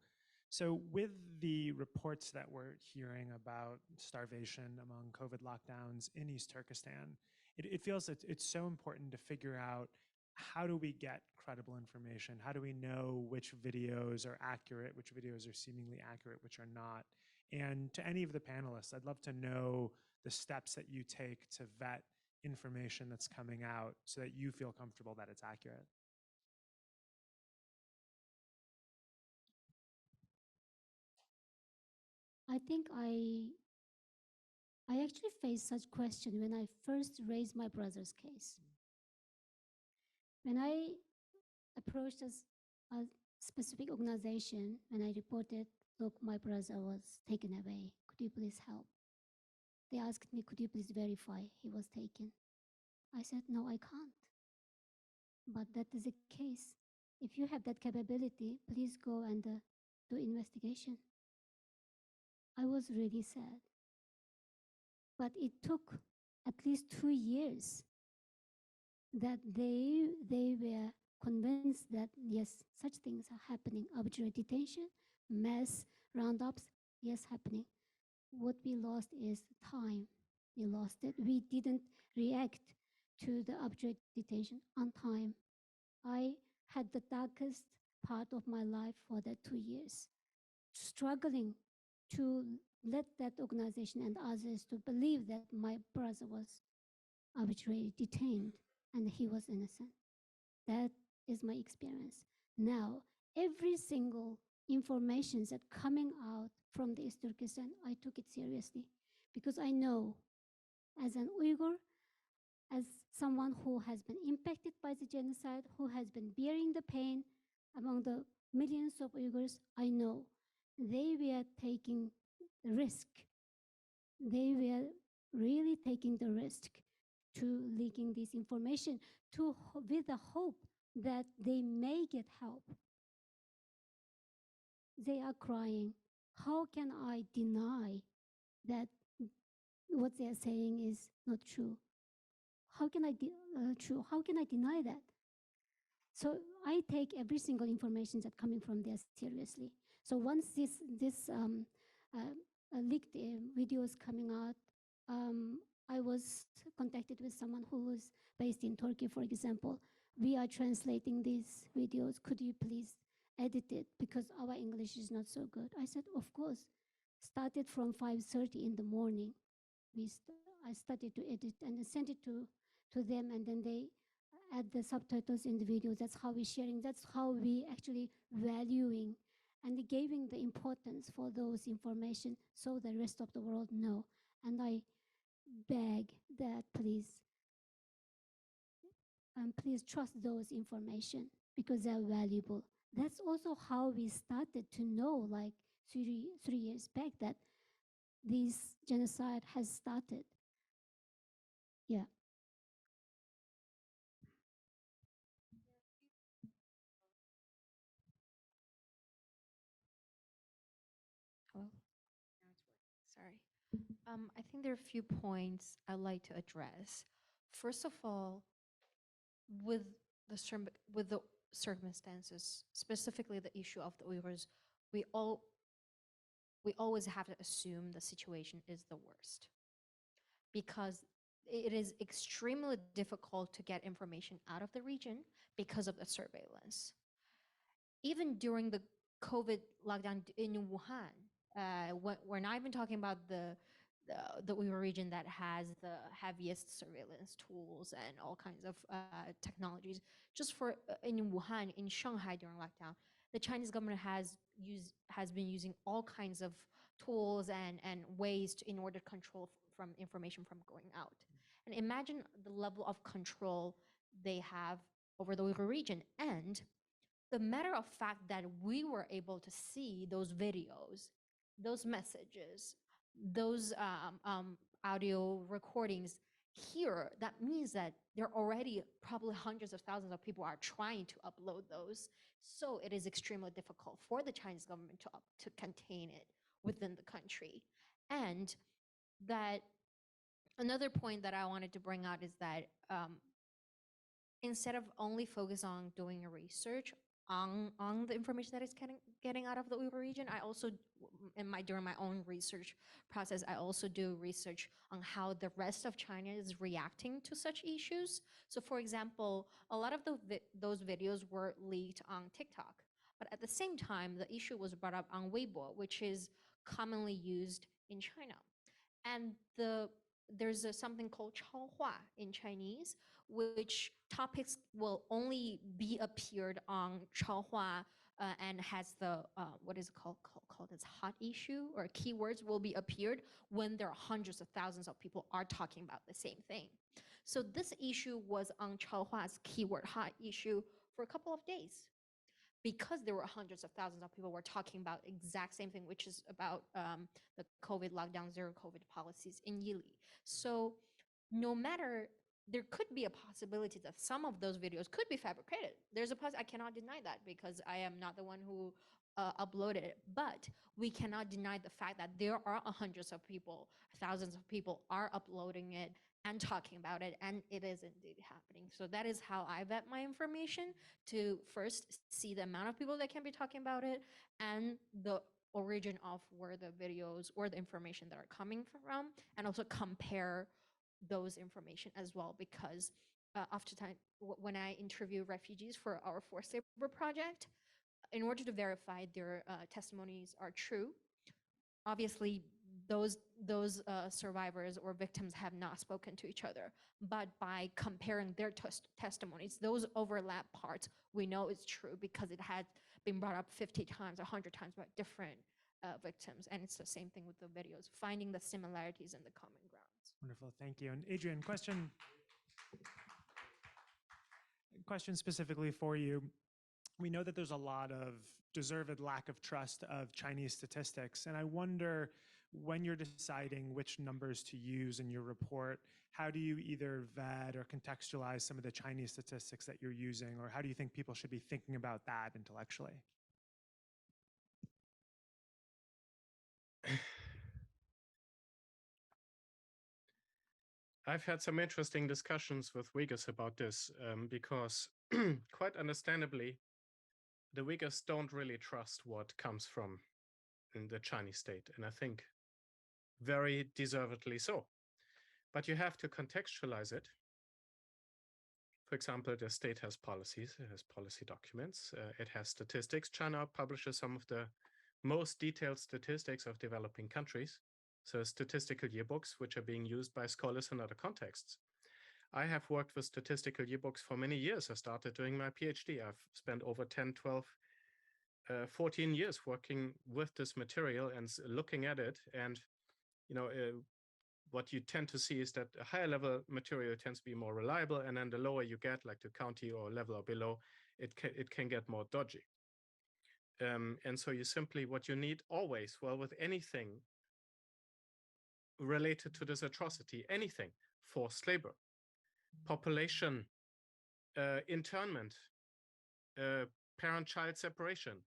So with the reports that we're hearing about starvation among COVID lockdowns in East Turkestan, it feels that it's so important to figure out, how do we get credible information? How do we know which videos are accurate, which videos are seemingly accurate, which are not? And to any of the panelists, I'd love to know the steps that you take to vet information that's coming out so that you feel comfortable that it's accurate. I think I actually faced such question when I first raised my brother's case. When I approached a specific organization and I reported, look, my brother was taken away. Could you please help? They asked me, could you please verify he was taken? I said, no, I can't. But that is the case. If you have that capability, please go and do investigation. I was really sad. But it took at least 2 years that they were convinced that, yes, such things are happening. Arbitrary detention, mass roundups, yes, happening. What we lost is time. We lost it. We didn't react to the arbitrary detention on time. I had the darkest part of my life for that 2 years, struggling to let that organization and others to believe that my brother was arbitrarily detained and he was innocent. That is my experience. Now, every single information that coming out from the East Turkestan, I took it seriously because I know as an Uyghur, as someone who has been impacted by the genocide, who has been bearing the pain among the millions of Uyghurs, I know they were taking the risk. They were really taking the risk to leaking this information with the hope that they may get help. They are crying. How can I deny that what they are saying is not true? How can I How can I deny that? So I take every single information that's coming from there seriously. So once this leaked videos coming out, I was contacted with someone who was based in Turkey, for example. We are translating these videos. Could you please edit it because our English is not so good? I said, of course. Started from 5:30 in the morning. I started to edit and sent it to them, and then they add the subtitles in the video. That's how we're sharing. That's how we actually valuing and giving the importance for those information so the rest of the world know. And I beg that please trust those information because they're valuable. That's also how we started to know, like 3 years back, that this genocide has started. Yeah. Oh, now it's working. Sorry. I think there are a few points I'd like to address. First of all, with with the circumstances, specifically the issue of the Uyghurs, we always have to assume the situation is the worst because it is extremely difficult to get information out of the region because of the surveillance. Even during the COVID lockdown in Wuhan, we're not even talking about the Uyghur region that has the heaviest surveillance tools and all kinds of technologies. Just for in Wuhan, in Shanghai during lockdown, the Chinese government has been using all kinds of tools and ways in order to control from information from going out. And imagine the level of control they have over the Uyghur region. And the matter of fact that we were able to see those videos, those messages, those audio recordings here, that means that there are already probably hundreds of thousands of people are trying to upload those. So it is extremely difficult for the Chinese government to contain it within the country. And that another point that I wanted to bring out is that instead of only focus on doing a research on the information that is getting out of the Uyghur region, I also, during my own research process, I also do research on how the rest of China is reacting to such issues. So for example, a lot of those videos were leaked on TikTok, but at the same time, the issue was brought up on Weibo, which is commonly used in China. And there's something called 超话 in Chinese, which topics will only be appeared on 超话 and has the, what is it called as hot issue, or keywords will be appeared when there are hundreds of thousands of people are talking about the same thing. So this issue was on 超话's keyword hot issue for a couple of days, because there were hundreds of thousands of people were talking about exact same thing, which is about the COVID lockdown, zero COVID policies in Yili. So no matter, there could be a possibility that some of those videos could be fabricated. There's a I cannot deny that, because I am not the one who uploaded it, but we cannot deny the fact that there are hundreds of people, thousands of people are uploading it and talking about it, and it is indeed happening. So that is how I vet my information, to first see the amount of people that can be talking about it and the origin of where the videos or the information that are coming from, and also compare those information as well, because oftentimes when I interview refugees for our forced labor project, in order to verify their testimonies are true, obviously those survivors or victims have not spoken to each other, but by comparing their testimonies, those overlap parts we know is true, because it had been brought up 50 times, 100 times by different victims. And it's the same thing with the videos, finding the similarities and the common grounds. Wonderful, thank you. And Adrian, question specifically for you. We know that there's a lot of deserved lack of trust of Chinese statistics. And I wonder, when you're deciding which numbers to use in your report, how do you either vet or contextualize some of the Chinese statistics that you're using? Or how do you think people should be thinking about that intellectually? I've had some interesting discussions with Uyghurs about this, because quite understandably, the Uyghurs don't really trust what comes from the Chinese state. And I think very deservedly so. But you have to contextualize it. For example, the state has policies, it has policy documents, it has statistics. China publishes some of the most detailed statistics of developing countries. So statistical yearbooks, which are being used by scholars in other contexts. I have worked with statistical yearbooks for many years. I started doing my PhD. I've spent over 10, 12, 14 years working with this material and looking at it. And, what you tend to see is that a higher level material tends to be more reliable. And then the lower you get, like the county or level or below, it can get more dodgy. And so you simply, what you need always, well, with anything related to this atrocity, anything, forced labor, population, internment, parent-child separation,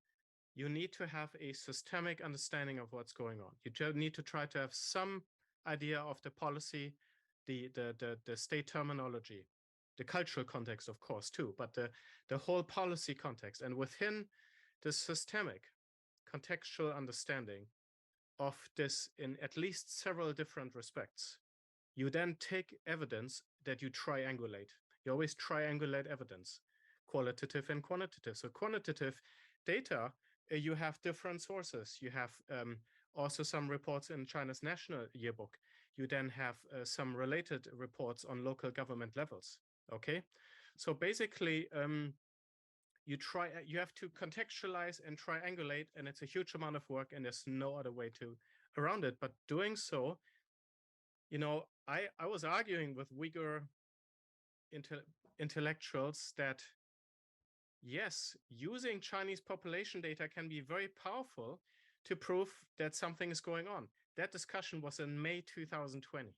you need to have a systemic understanding of what's going on. You need to try to have some idea of the policy, the state terminology, the cultural context, of course, too, but the whole policy context. And within the systemic contextual understanding of this in at least several different respects, you then take evidence that you triangulate. You always triangulate evidence, qualitative and quantitative. So quantitative data, you have different sources. You have also some reports in China's national yearbook. You then have some related reports on local government levels. Okay, so basically, you have to contextualize and triangulate, and it's a huge amount of work, and there's no other way around it. But doing so, I was arguing with Uyghur intellectuals that yes, using Chinese population data can be very powerful to prove that something is going on. That discussion was in May 2020.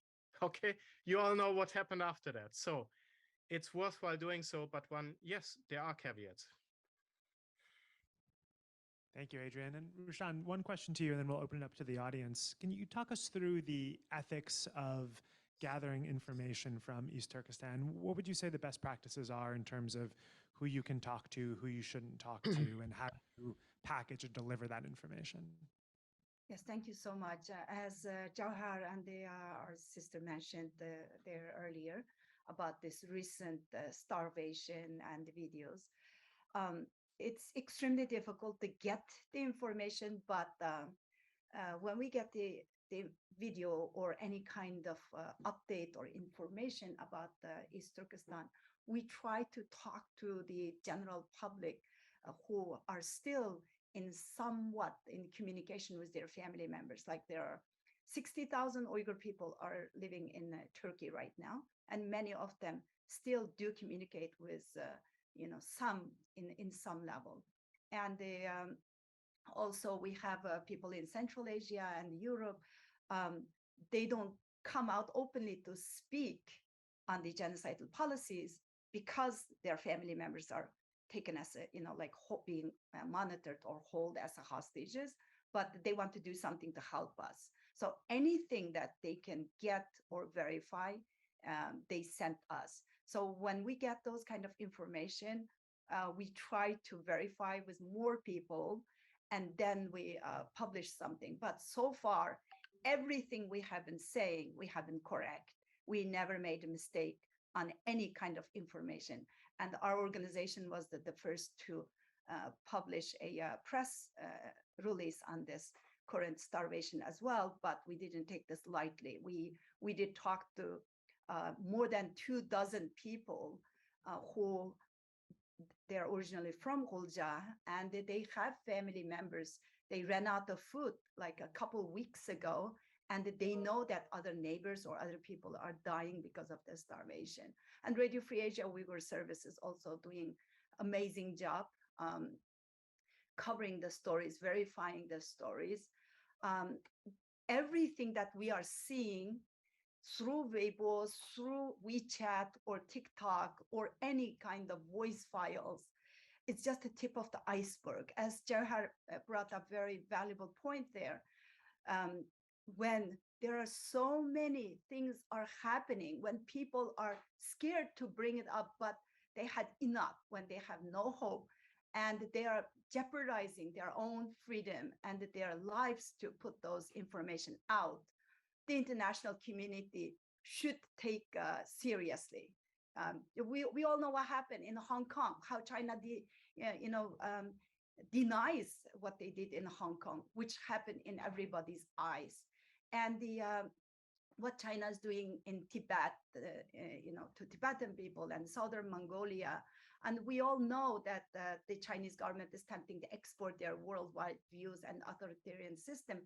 Okay, you all know what happened after that. So it's worthwhile doing so, but yes, there are caveats. Thank you, Adrian. And Rushan, one question to you, and then we'll open it up to the audience. Can you talk us through the ethics of gathering information from East Turkestan, what would you say the best practices are in terms of who you can talk to, who you shouldn't talk to, and how you package and deliver that information? Yes, thank you so much. As Jawhar and our sister mentioned there earlier about this recent starvation and the videos, it's extremely difficult to get the information, but when we get the video or any kind of update or information about East Turkestan, we try to talk to the general public who are still in somewhat in communication with their family members. Like there are 60,000 Uyghur people are living in Turkey right now, and many of them still do communicate with, some in some level. And also we have people in Central Asia and Europe. They don't come out openly to speak on the genocidal policies because their family members are taken as being monitored or held as hostages, but they want to do something to help us. So anything that they can get or verify, they send us. So when we get those kind of information, we try to verify with more people, and then we publish something. But so far, everything we have been saying, we have been correct. We never made a mistake on any kind of information. And our organization was the first to publish a press release on this current starvation as well, but we didn't take this lightly. We did talk to more than 24 people who they're originally from Gulja, and they have family members. They ran out of food like a couple of weeks ago, and they know that other neighbors or other people are dying because of the starvation. And Radio Free Asia Uyghur Service is also doing amazing job covering the stories, verifying the stories. Everything that we are seeing through Weibo, through WeChat or TikTok or any kind of voice files, it's just the tip of the iceberg. As Jewher brought up very valuable point there, when there are so many things are happening, when people are scared to bring it up, but they had enough, when they have no hope, and they are jeopardizing their own freedom and their lives to put those information out, the international community should take seriously. We all know what happened in Hong Kong, how China denies what they did in Hong Kong, which happened in everybody's eyes. And what China is doing in Tibet, to Tibetan people and Southern Mongolia. And we all know that the Chinese government is attempting to export their worldwide views and authoritarian system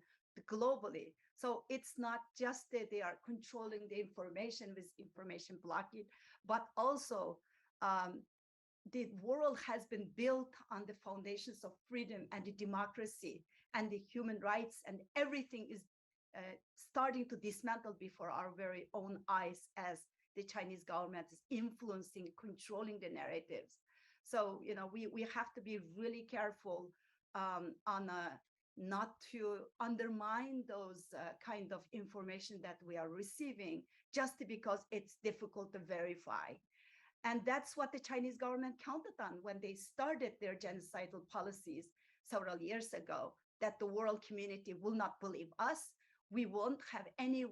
globally. So it's not just that they are controlling the information with information blockade, but also the world has been built on the foundations of freedom and the democracy and the human rights, and everything is starting to dismantle before our very own eyes as the Chinese government is influencing, controlling the narratives. So, we have to be really careful on not to undermine those kind of information that we are receiving just because it's difficult to verify. And that's what the Chinese government counted on when they started their genocidal policies several years ago, that the world community will not believe us. We won't have any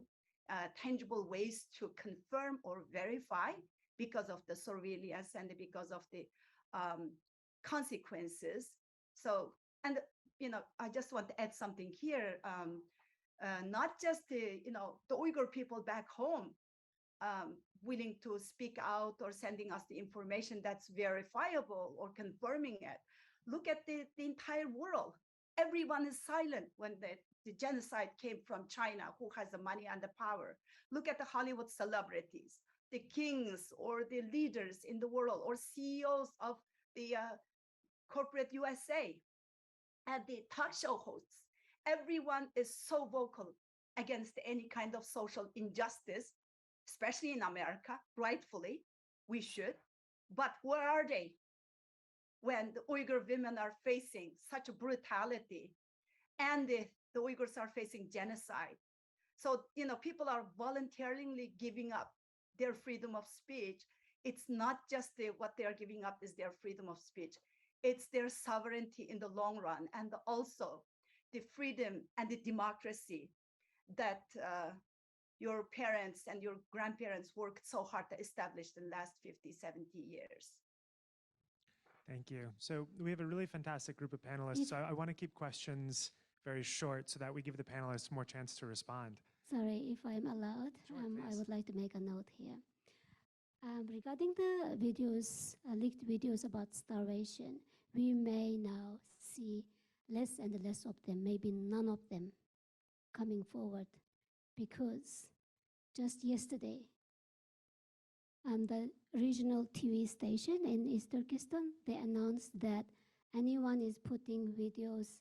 tangible ways to confirm or verify because of the surveillance and because of the consequences. So, and I just want to add something here. Not just the Uyghur people back home willing to speak out or sending us the information that's verifiable or confirming it. Look at the entire world. Everyone is silent when the genocide came from China, who has the money and the power. Look at the Hollywood celebrities, the kings or the leaders in the world, or CEOs of the corporate USA, and the talk show hosts. Everyone is so vocal against any kind of social injustice, especially in America, rightfully, we should. But where are they when the Uyghur women are facing such brutality and the Uyghurs are facing genocide? So, people are voluntarily giving up their freedom of speech. It's not just what they are giving up is their freedom of speech. It's their sovereignty in the long run, and also the freedom and the democracy that your parents and your grandparents worked so hard to establish in the last 50, 70 years. Thank you. So we have a really fantastic group of panelists. So I want to keep questions very short so that we give the panelists more chance to respond. Sorry, if I'm allowed, Sure, I would like to make a note here. Regarding the videos, leaked videos about starvation, we may now see less and less of them, maybe none of them coming forward, because just yesterday, the regional TV station in East Turkestan, they announced that anyone is putting videos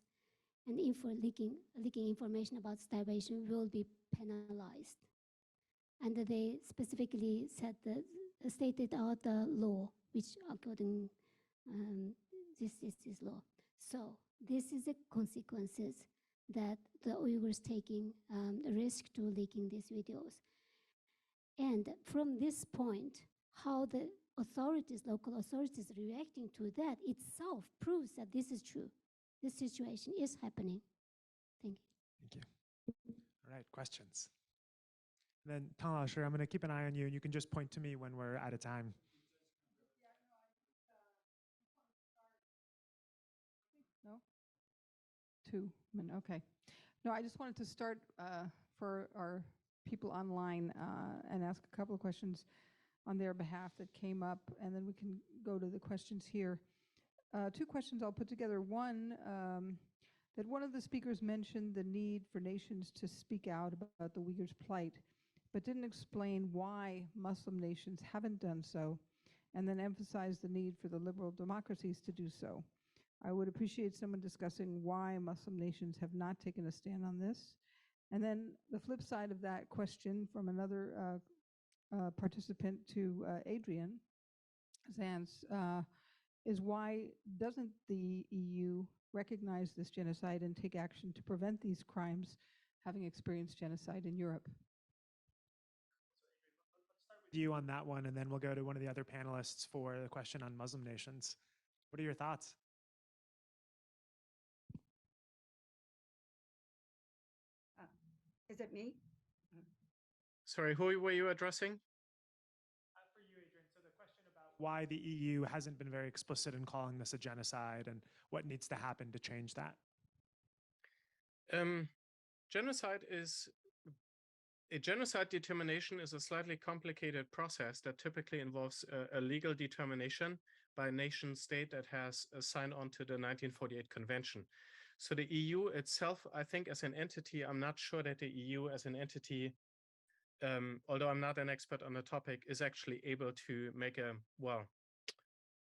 and leaking information about starvation will be penalized. And they specifically stated out the law, which according this is law. So this is the consequences that the Uyghurs taking the risk to leaking these videos. And from this point, how the authorities, local authorities reacting to that itself proves that this is true. This situation is happening. Thank you. Thank you. All right, questions? Then, Tala, sure, I'm going to keep an eye on you, and you can just point to me when we're out of time. No? 2 minutes, okay. No, I just wanted to start for our people online and ask a couple of questions on their behalf that came up, and then we can go to the questions here. 2 questions I'll put together. One, that one of the speakers mentioned the need for nations to speak out about the Uyghurs' plight, but didn't explain why Muslim nations haven't done so, and then emphasized the need for the liberal democracies to do so. I would appreciate someone discussing why Muslim nations have not taken a stand on this. And then the flip side of that question from another participant to Adrian Zans is why doesn't the EU recognize this genocide and take action to prevent these crimes, having experienced genocide in Europe? You on that one, and then we'll go to one of the other panelists for the question on Muslim nations. What are your thoughts? Is it me? Sorry, who were you addressing? For you, Adrian. So the question about why the EU hasn't been very explicit in calling this a genocide and what needs to happen to change that. Genocide determination is a slightly complicated process that typically involves a legal determination by a nation state that has signed on to the 1948 convention. So the EU itself, I think as an entity, I'm not sure that the EU as an entity, although I'm not an expert on the topic, is actually able to make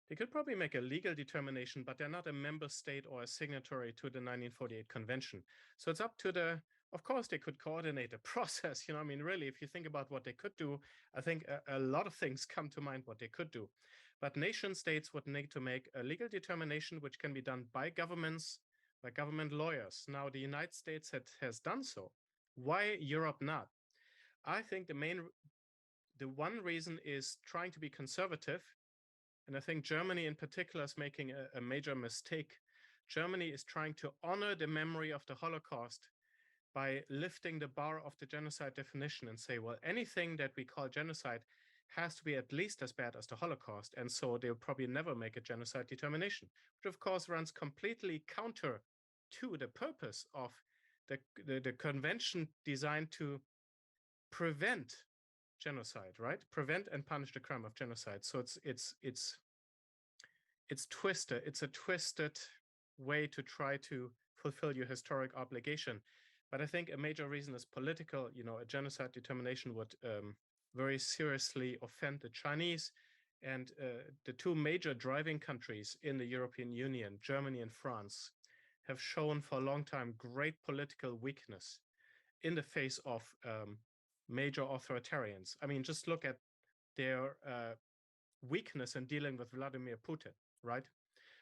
they could probably make a legal determination, but they're not a member state or a signatory to the 1948 convention. So it's up to of course, they could coordinate the process. I mean, really, if you think about what they could do, I think a lot of things come to mind what they could do. But nation states would need to make a legal determination, which can be done by governments, by government lawyers. Now, the United States has done so. Why Europe not? I think the one reason is trying to be conservative. And I think Germany in particular is making a major mistake. Germany is trying to honor the memory of the Holocaust by lifting the bar of the genocide definition and say, well, anything that we call genocide has to be at least as bad as the Holocaust. And so they'll probably never make a genocide determination, which of course runs completely counter to the purpose of the convention designed to prevent genocide, right? Prevent and punish the crime of genocide. So it's twisted. It's a twisted way to try to fulfill your historic obligation. But I think a major reason is political. A genocide determination would very seriously offend the Chinese. And the 2 major driving countries in the European Union, Germany and France, have shown for a long time great political weakness in the face of major authoritarians. I mean, just look at their weakness in dealing with Vladimir Putin, right?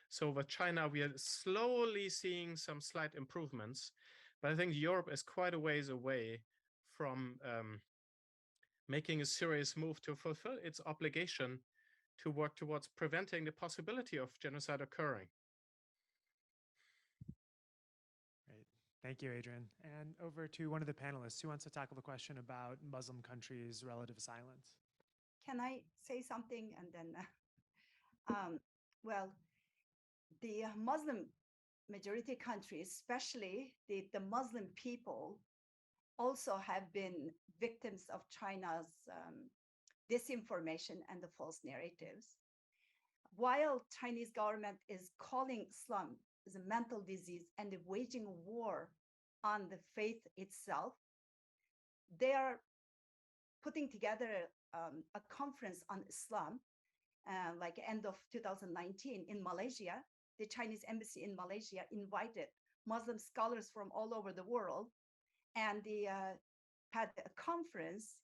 So with China, we are slowly seeing some slight improvements. But I think Europe is quite a ways away from making a serious move to fulfill its obligation to work towards preventing the possibility of genocide occurring. Great. Thank you, Adrian. And over to one of the panelists who wants to tackle the question about Muslim countries' relative silence. Can I say something? And then, well, the Muslim majority countries, especially the Muslim people, also have been victims of China's disinformation and the false narratives. While Chinese government is calling Islam as a mental disease and waging war on the faith itself, they are putting together a conference on Islam, like end of 2019 in Malaysia. The Chinese embassy in Malaysia invited Muslim scholars from all over the world, and they had a conference.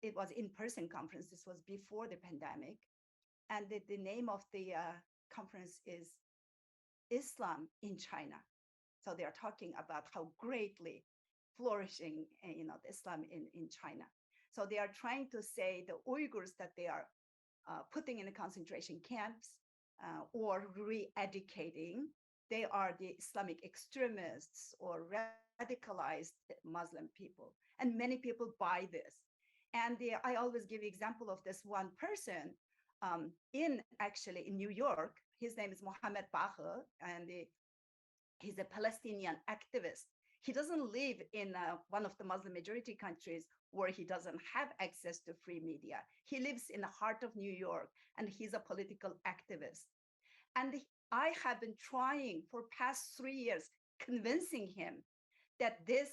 It was in-person conference. This was before the pandemic. And the name of the conference is Islam in China. So they are talking about how greatly flourishing, Islam in China. So they are trying to say the Uyghurs that they are putting in the concentration camps or re-educating, they are the Islamic extremists or radicalized Muslim people. And many people buy this. And I always give example of this one person in New York. His name is Mohammed Baher, and he's a Palestinian activist. He doesn't live in one of the Muslim majority countries where he doesn't have access to free media. He lives in the heart of New York, and he's a political activist. And I have been trying for past 3 years, convincing him that this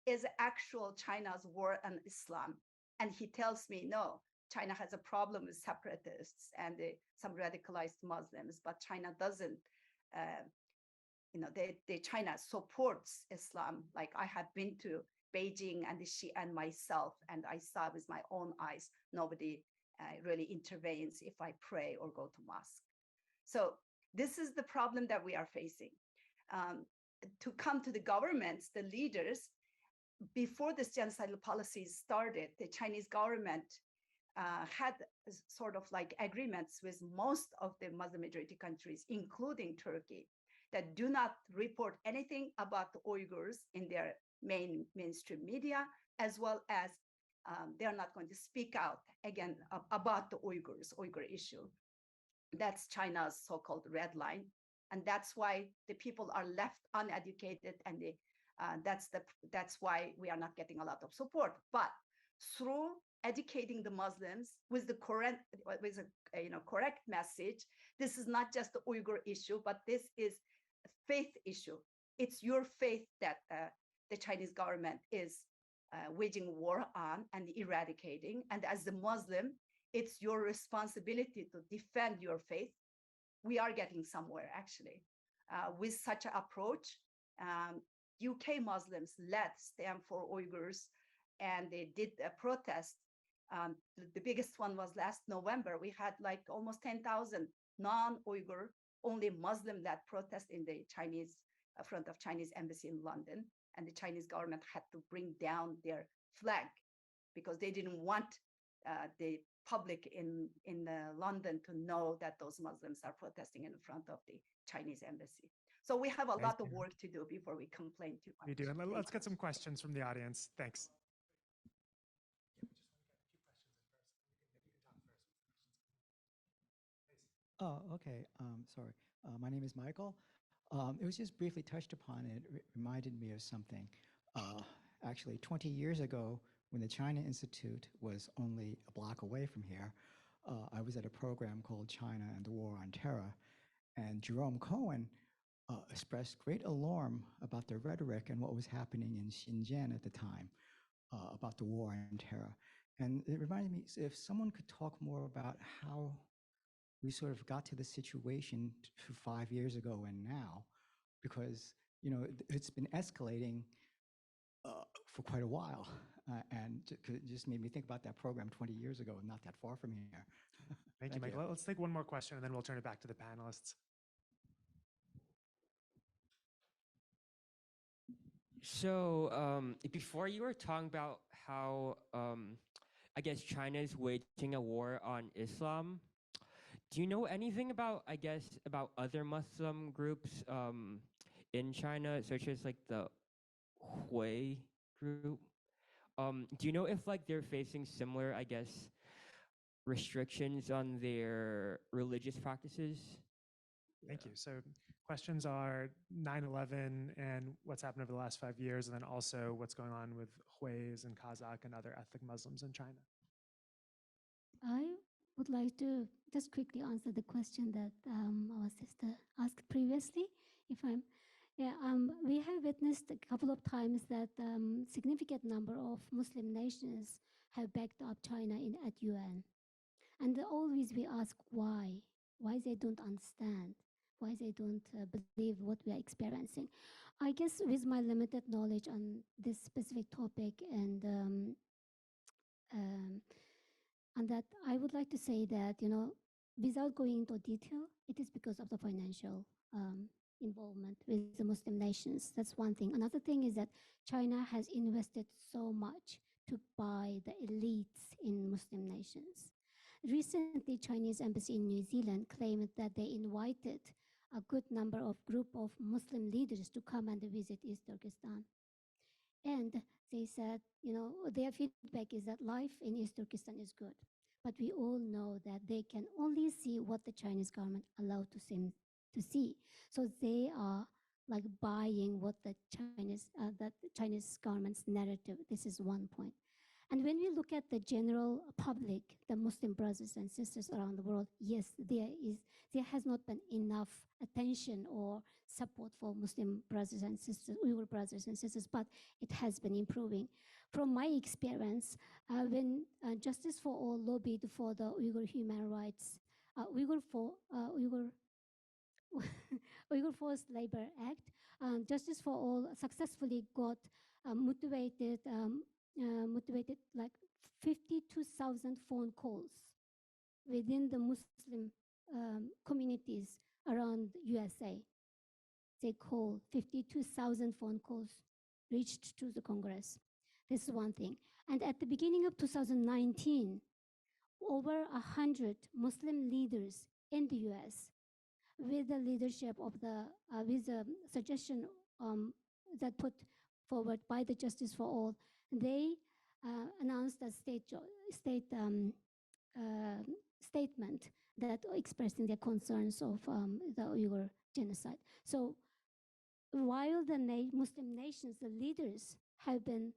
is actual China's war on Islam. And he tells me, no, China has a problem with separatists and some radicalized Muslims, but China doesn't, China supports Islam. Like I have been to Beijing and myself, and I saw with my own eyes, nobody really intervenes if I pray or go to mosque. So this is the problem that we are facing. To come to the governments, the leaders, before this genocidal policies started, the Chinese government had sort of like agreements with most of the Muslim majority countries, including Turkey, that do not report anything about the Uyghurs in their mainstream media, as well as they are not going to speak out again about the Uyghur issue. That's China's so-called red line. And that's why the people are left uneducated, and that's why we are not getting a lot of support. But through educating the Muslims with the correct message, this is not just the Uyghur issue, but this is a faith issue. It's your faith that the Chinese government is waging war on and eradicating. And as a Muslim, it's your responsibility to defend your faith. We are getting somewhere, actually, with such an approach. UK Muslims led Stand for Uyghurs, and they did a protest. The biggest one was last November. We had like almost 10,000 non-Uyghur, only Muslim-led protest in the Chinese front of Chinese embassy in London, and the Chinese government had to bring down their flag because they didn't want the public in London to know that those Muslims are protesting in front of the Chinese embassy. So we have a lot of work to do before we complain too much. We do, and let's get some questions from the audience. Thanks. Oh, okay. Sorry. My name is Michael. It was just briefly touched upon. It reminded me of something. Actually, 20 years ago, when the China Institute was only a block away from here, I was at a program called China and the War on Terror, and Jerome Cohen expressed great alarm about the rhetoric and what was happening in Xinjiang at the time about the war on terror. And it reminded me, if someone could talk more about how we sort of got to the situation 5 years ago and now, because it's been escalating for quite a while, and it just made me think about that program 20 years ago, not that far from here. Thank you, Michael. Let's take one more question, and then we'll turn it back to the panelists. So before you were talking about how I guess China is waging a war on Islam. Do you know anything about, I guess, about other Muslim groups in China, such as like the Hui group? Do you know if like they're facing similar, I guess, restrictions on their religious practices? Thank you. So questions are 9/11 and what's happened over the last 5 years, and then also what's going on with Huis and Kazakh and other ethnic Muslims in China. I would like to just quickly answer the question that our sister asked previously. If I'm, yeah, we have witnessed a couple of times that significant number of Muslim nations have backed up China at UN, and always we ask why they don't understand, why they don't believe what we are experiencing. I guess with my limited knowledge on this specific topic um, and that I would like to say that, without going into detail, it is because of the financial involvement with the Muslim nations. That's one thing. Another thing is that China has invested so much to buy the elites in Muslim nations. Recently, Chinese embassy in New Zealand claimed that they invited a good number of group of Muslim leaders to come and visit East Turkestan. And they said, their feedback is that life in East Turkestan is good. But we all know that they can only see what the Chinese government allowed to see. So they are like buying what the Chinese government's narrative. This is one point. And when we look at the general public, the Muslim brothers and sisters around the world, yes, there has not been enough attention or support for Muslim brothers and sisters, Uyghur brothers and sisters, but it has been improving. From my experience, when Justice for All lobbied for the Uyghur Human Rights, Uyghur Forced Labour Act, Justice for All successfully got motivated like 52,000 phone calls within the Muslim communities around USA. They call 52,000 phone calls reached to the Congress. This is one thing. And at the beginning of 2019, over 100 Muslim leaders in the US, with the leadership of with the suggestion that put forward by the Justice for All, they announced a statement that expressing their concerns of the Uyghur genocide. So while the Muslim nations, the leaders have been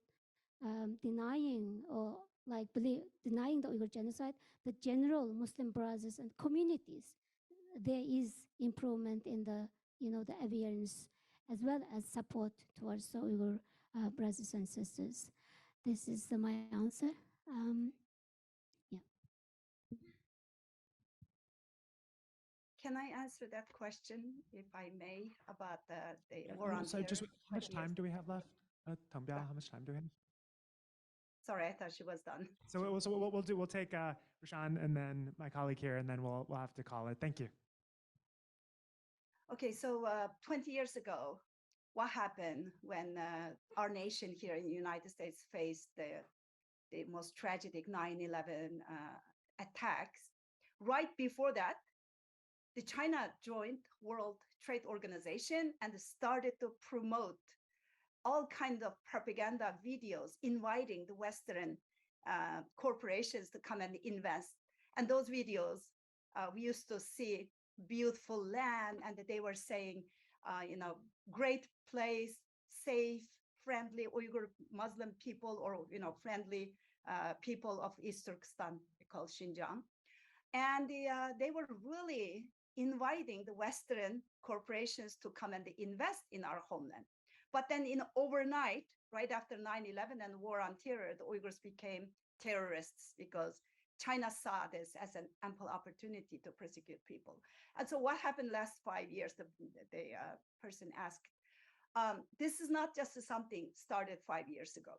denying or denying the Uyghur genocide, the general Muslim brothers and communities, there is improvement in the the awareness as well as support towards the Uyghur brothers and sisters. This is my answer. Yeah. Can I answer that question, if I may, about the war on So terror? just how much time do we have left? Tongbya, how much time do we have? Sorry, I thought she was done. So what we'll do, we'll take Rushan and then my colleague here, and then we'll have to call it. Thank you. Okay, so 20 years ago, what happened when our nation here in the United States faced the most tragic 9/11 attacks? Right before that, the China joined World Trade Organization and started to promote all kinds of propaganda videos inviting the Western corporations to come and invest. And those videos, we used to see beautiful land, and they were saying, great place, safe, friendly Uyghur Muslim people, or friendly people of East Turkestan, called Xinjiang. And they were really inviting the Western corporations to come and invest in our homeland. But then overnight, right after 9/11 and war on terror, the Uyghurs became terrorists because China saw this as an ample opportunity to persecute people. And so what happened last 5 years, the person asked, this is not just something started 5 years ago.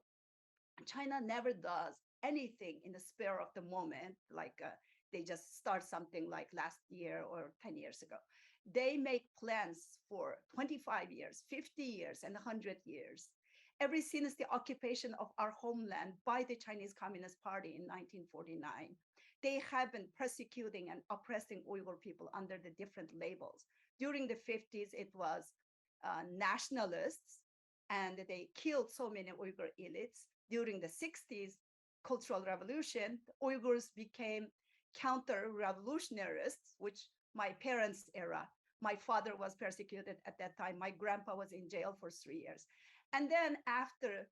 China never does anything in the spur of the moment, like they just start something like last year or 10 years ago. They make plans for 25 years, 50 years, and 100 years. ever since the occupation of our homeland by the Chinese Communist Party in 1949. They have been persecuting and oppressing Uyghur people under the different labels. During the 50s, it was nationalists, and they killed so many Uyghur elites. During the 60s, Cultural Revolution, Uyghurs became counter-revolutionists, which my parents' era. My father was persecuted at that time. My grandpa was in jail for 3 years. And then after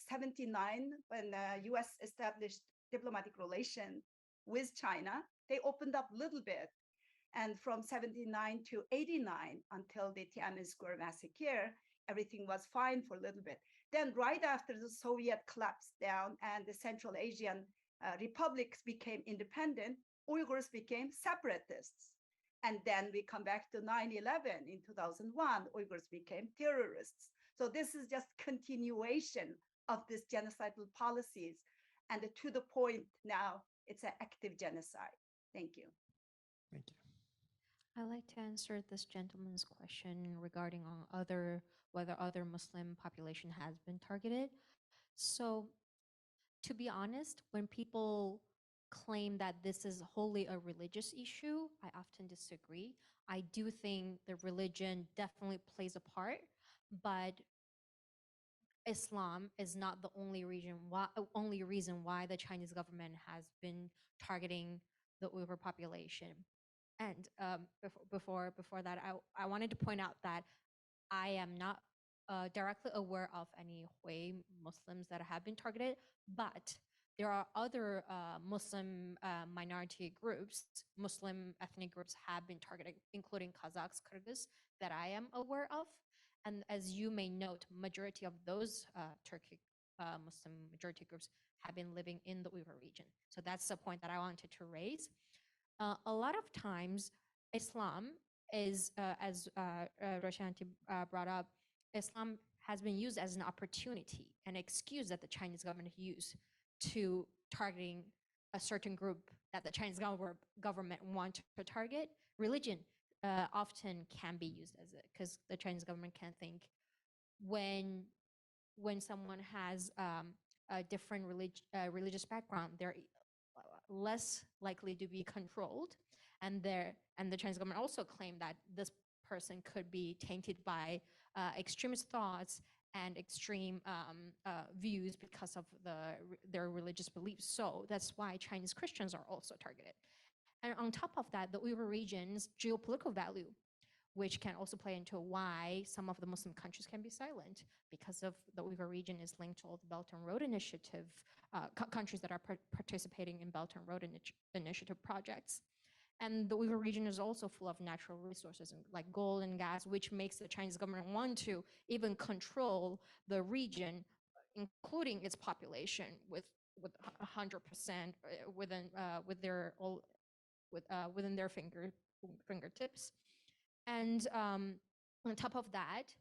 79, when the US established diplomatic relations with China, they opened up a little bit. And from 79 to 89, until the Tiananmen Square massacre, everything was fine for a little bit. Then right after the Soviet collapsed down and the Central Asian republics became independent, Uyghurs became separatists. And then we come back to 9/11 in 2001, Uyghurs became terrorists. So this is just continuation of this genocidal policies. And to the point now, it's an active genocide. Thank you. Thank you. I'd like to answer this gentleman's question regarding on whether other Muslim population has been targeted. So, to be honest, when people claim that this is wholly a religious issue, I often disagree. I do think the religion definitely plays a part, but Islam is not the only reason why the Chinese government has been targeting the Uyghur population. And before that, I wanted to point out that I am not directly aware of any Hui Muslims that have been targeted, but there are other Muslim minority groups, Muslim ethnic groups have been targeted, including Kazakhs, Kyrgyz, that I am aware of. And as you may note, majority of those Turkic Muslim majority groups have been living in the Uyghur region. So that's the point that I wanted to raise. A lot of times, Islam is, as Rushan brought up, Islam has been used as an opportunity, an excuse that the Chinese government used to targeting a certain group that the Chinese government want to target. Religion often can be used as it, because the Chinese government can think when someone has a different religious background, they're less likely to be controlled, and the Chinese government also claimed that this person could be tainted by extremist thoughts and extreme views because of their religious beliefs. So that's why Chinese Christians are also targeted. And on top of that, the Uyghur region's geopolitical value, which can also play into why some of the Muslim countries can be silent, because of the Uyghur region is linked to all the Belt and Road Initiative, countries that are participating in Belt and Road Initiative projects. And the Uyghur region is also full of natural resources like gold and gas, which makes the Chinese government want to even control the region, including its population, with 100% within their fingertips. And on top of that,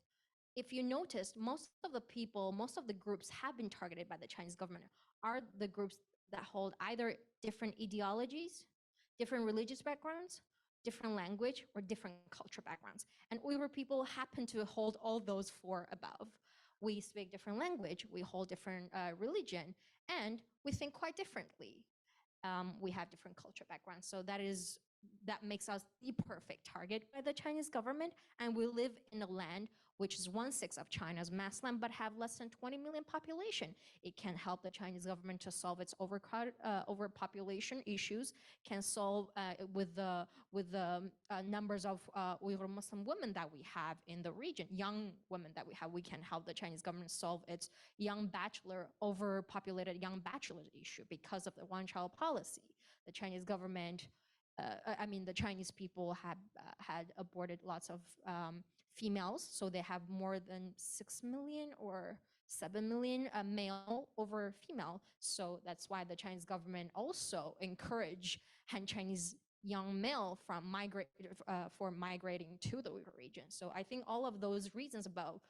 if you notice, most of the groups have been targeted by the Chinese government are the groups that hold either different ideologies, different religious backgrounds, different language, or different culture backgrounds. And Uyghur people happen to hold all those four above. We speak different language, we hold different religion, and we think quite differently. We have different culture backgrounds. So that makes us the perfect target by the Chinese government. And we live in a land which is 1/6 of China's mass land, but have less than 20 million population. It can help the Chinese government to solve its overpopulation issues, can solve with the numbers of Uyghur Muslim women that we have in the region, young women that we have. We can help the Chinese government solve its overpopulated young bachelor issue because of the one-child policy. The Chinese government, the Chinese people have had aborted lots of females, so they have more than 6 million or 7 million male over female. So that's why the Chinese government also encourage Han Chinese young male from migrating to the Uyghur region. So I think all of those reasons above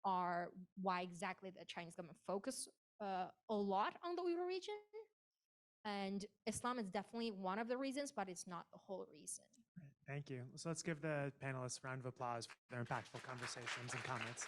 are why exactly the Chinese government focus a lot on the Uyghur region. And Islam is definitely one of the reasons, but it's not the whole reason. Thank you. So let's give the panelists a round of applause for their impactful conversations and comments.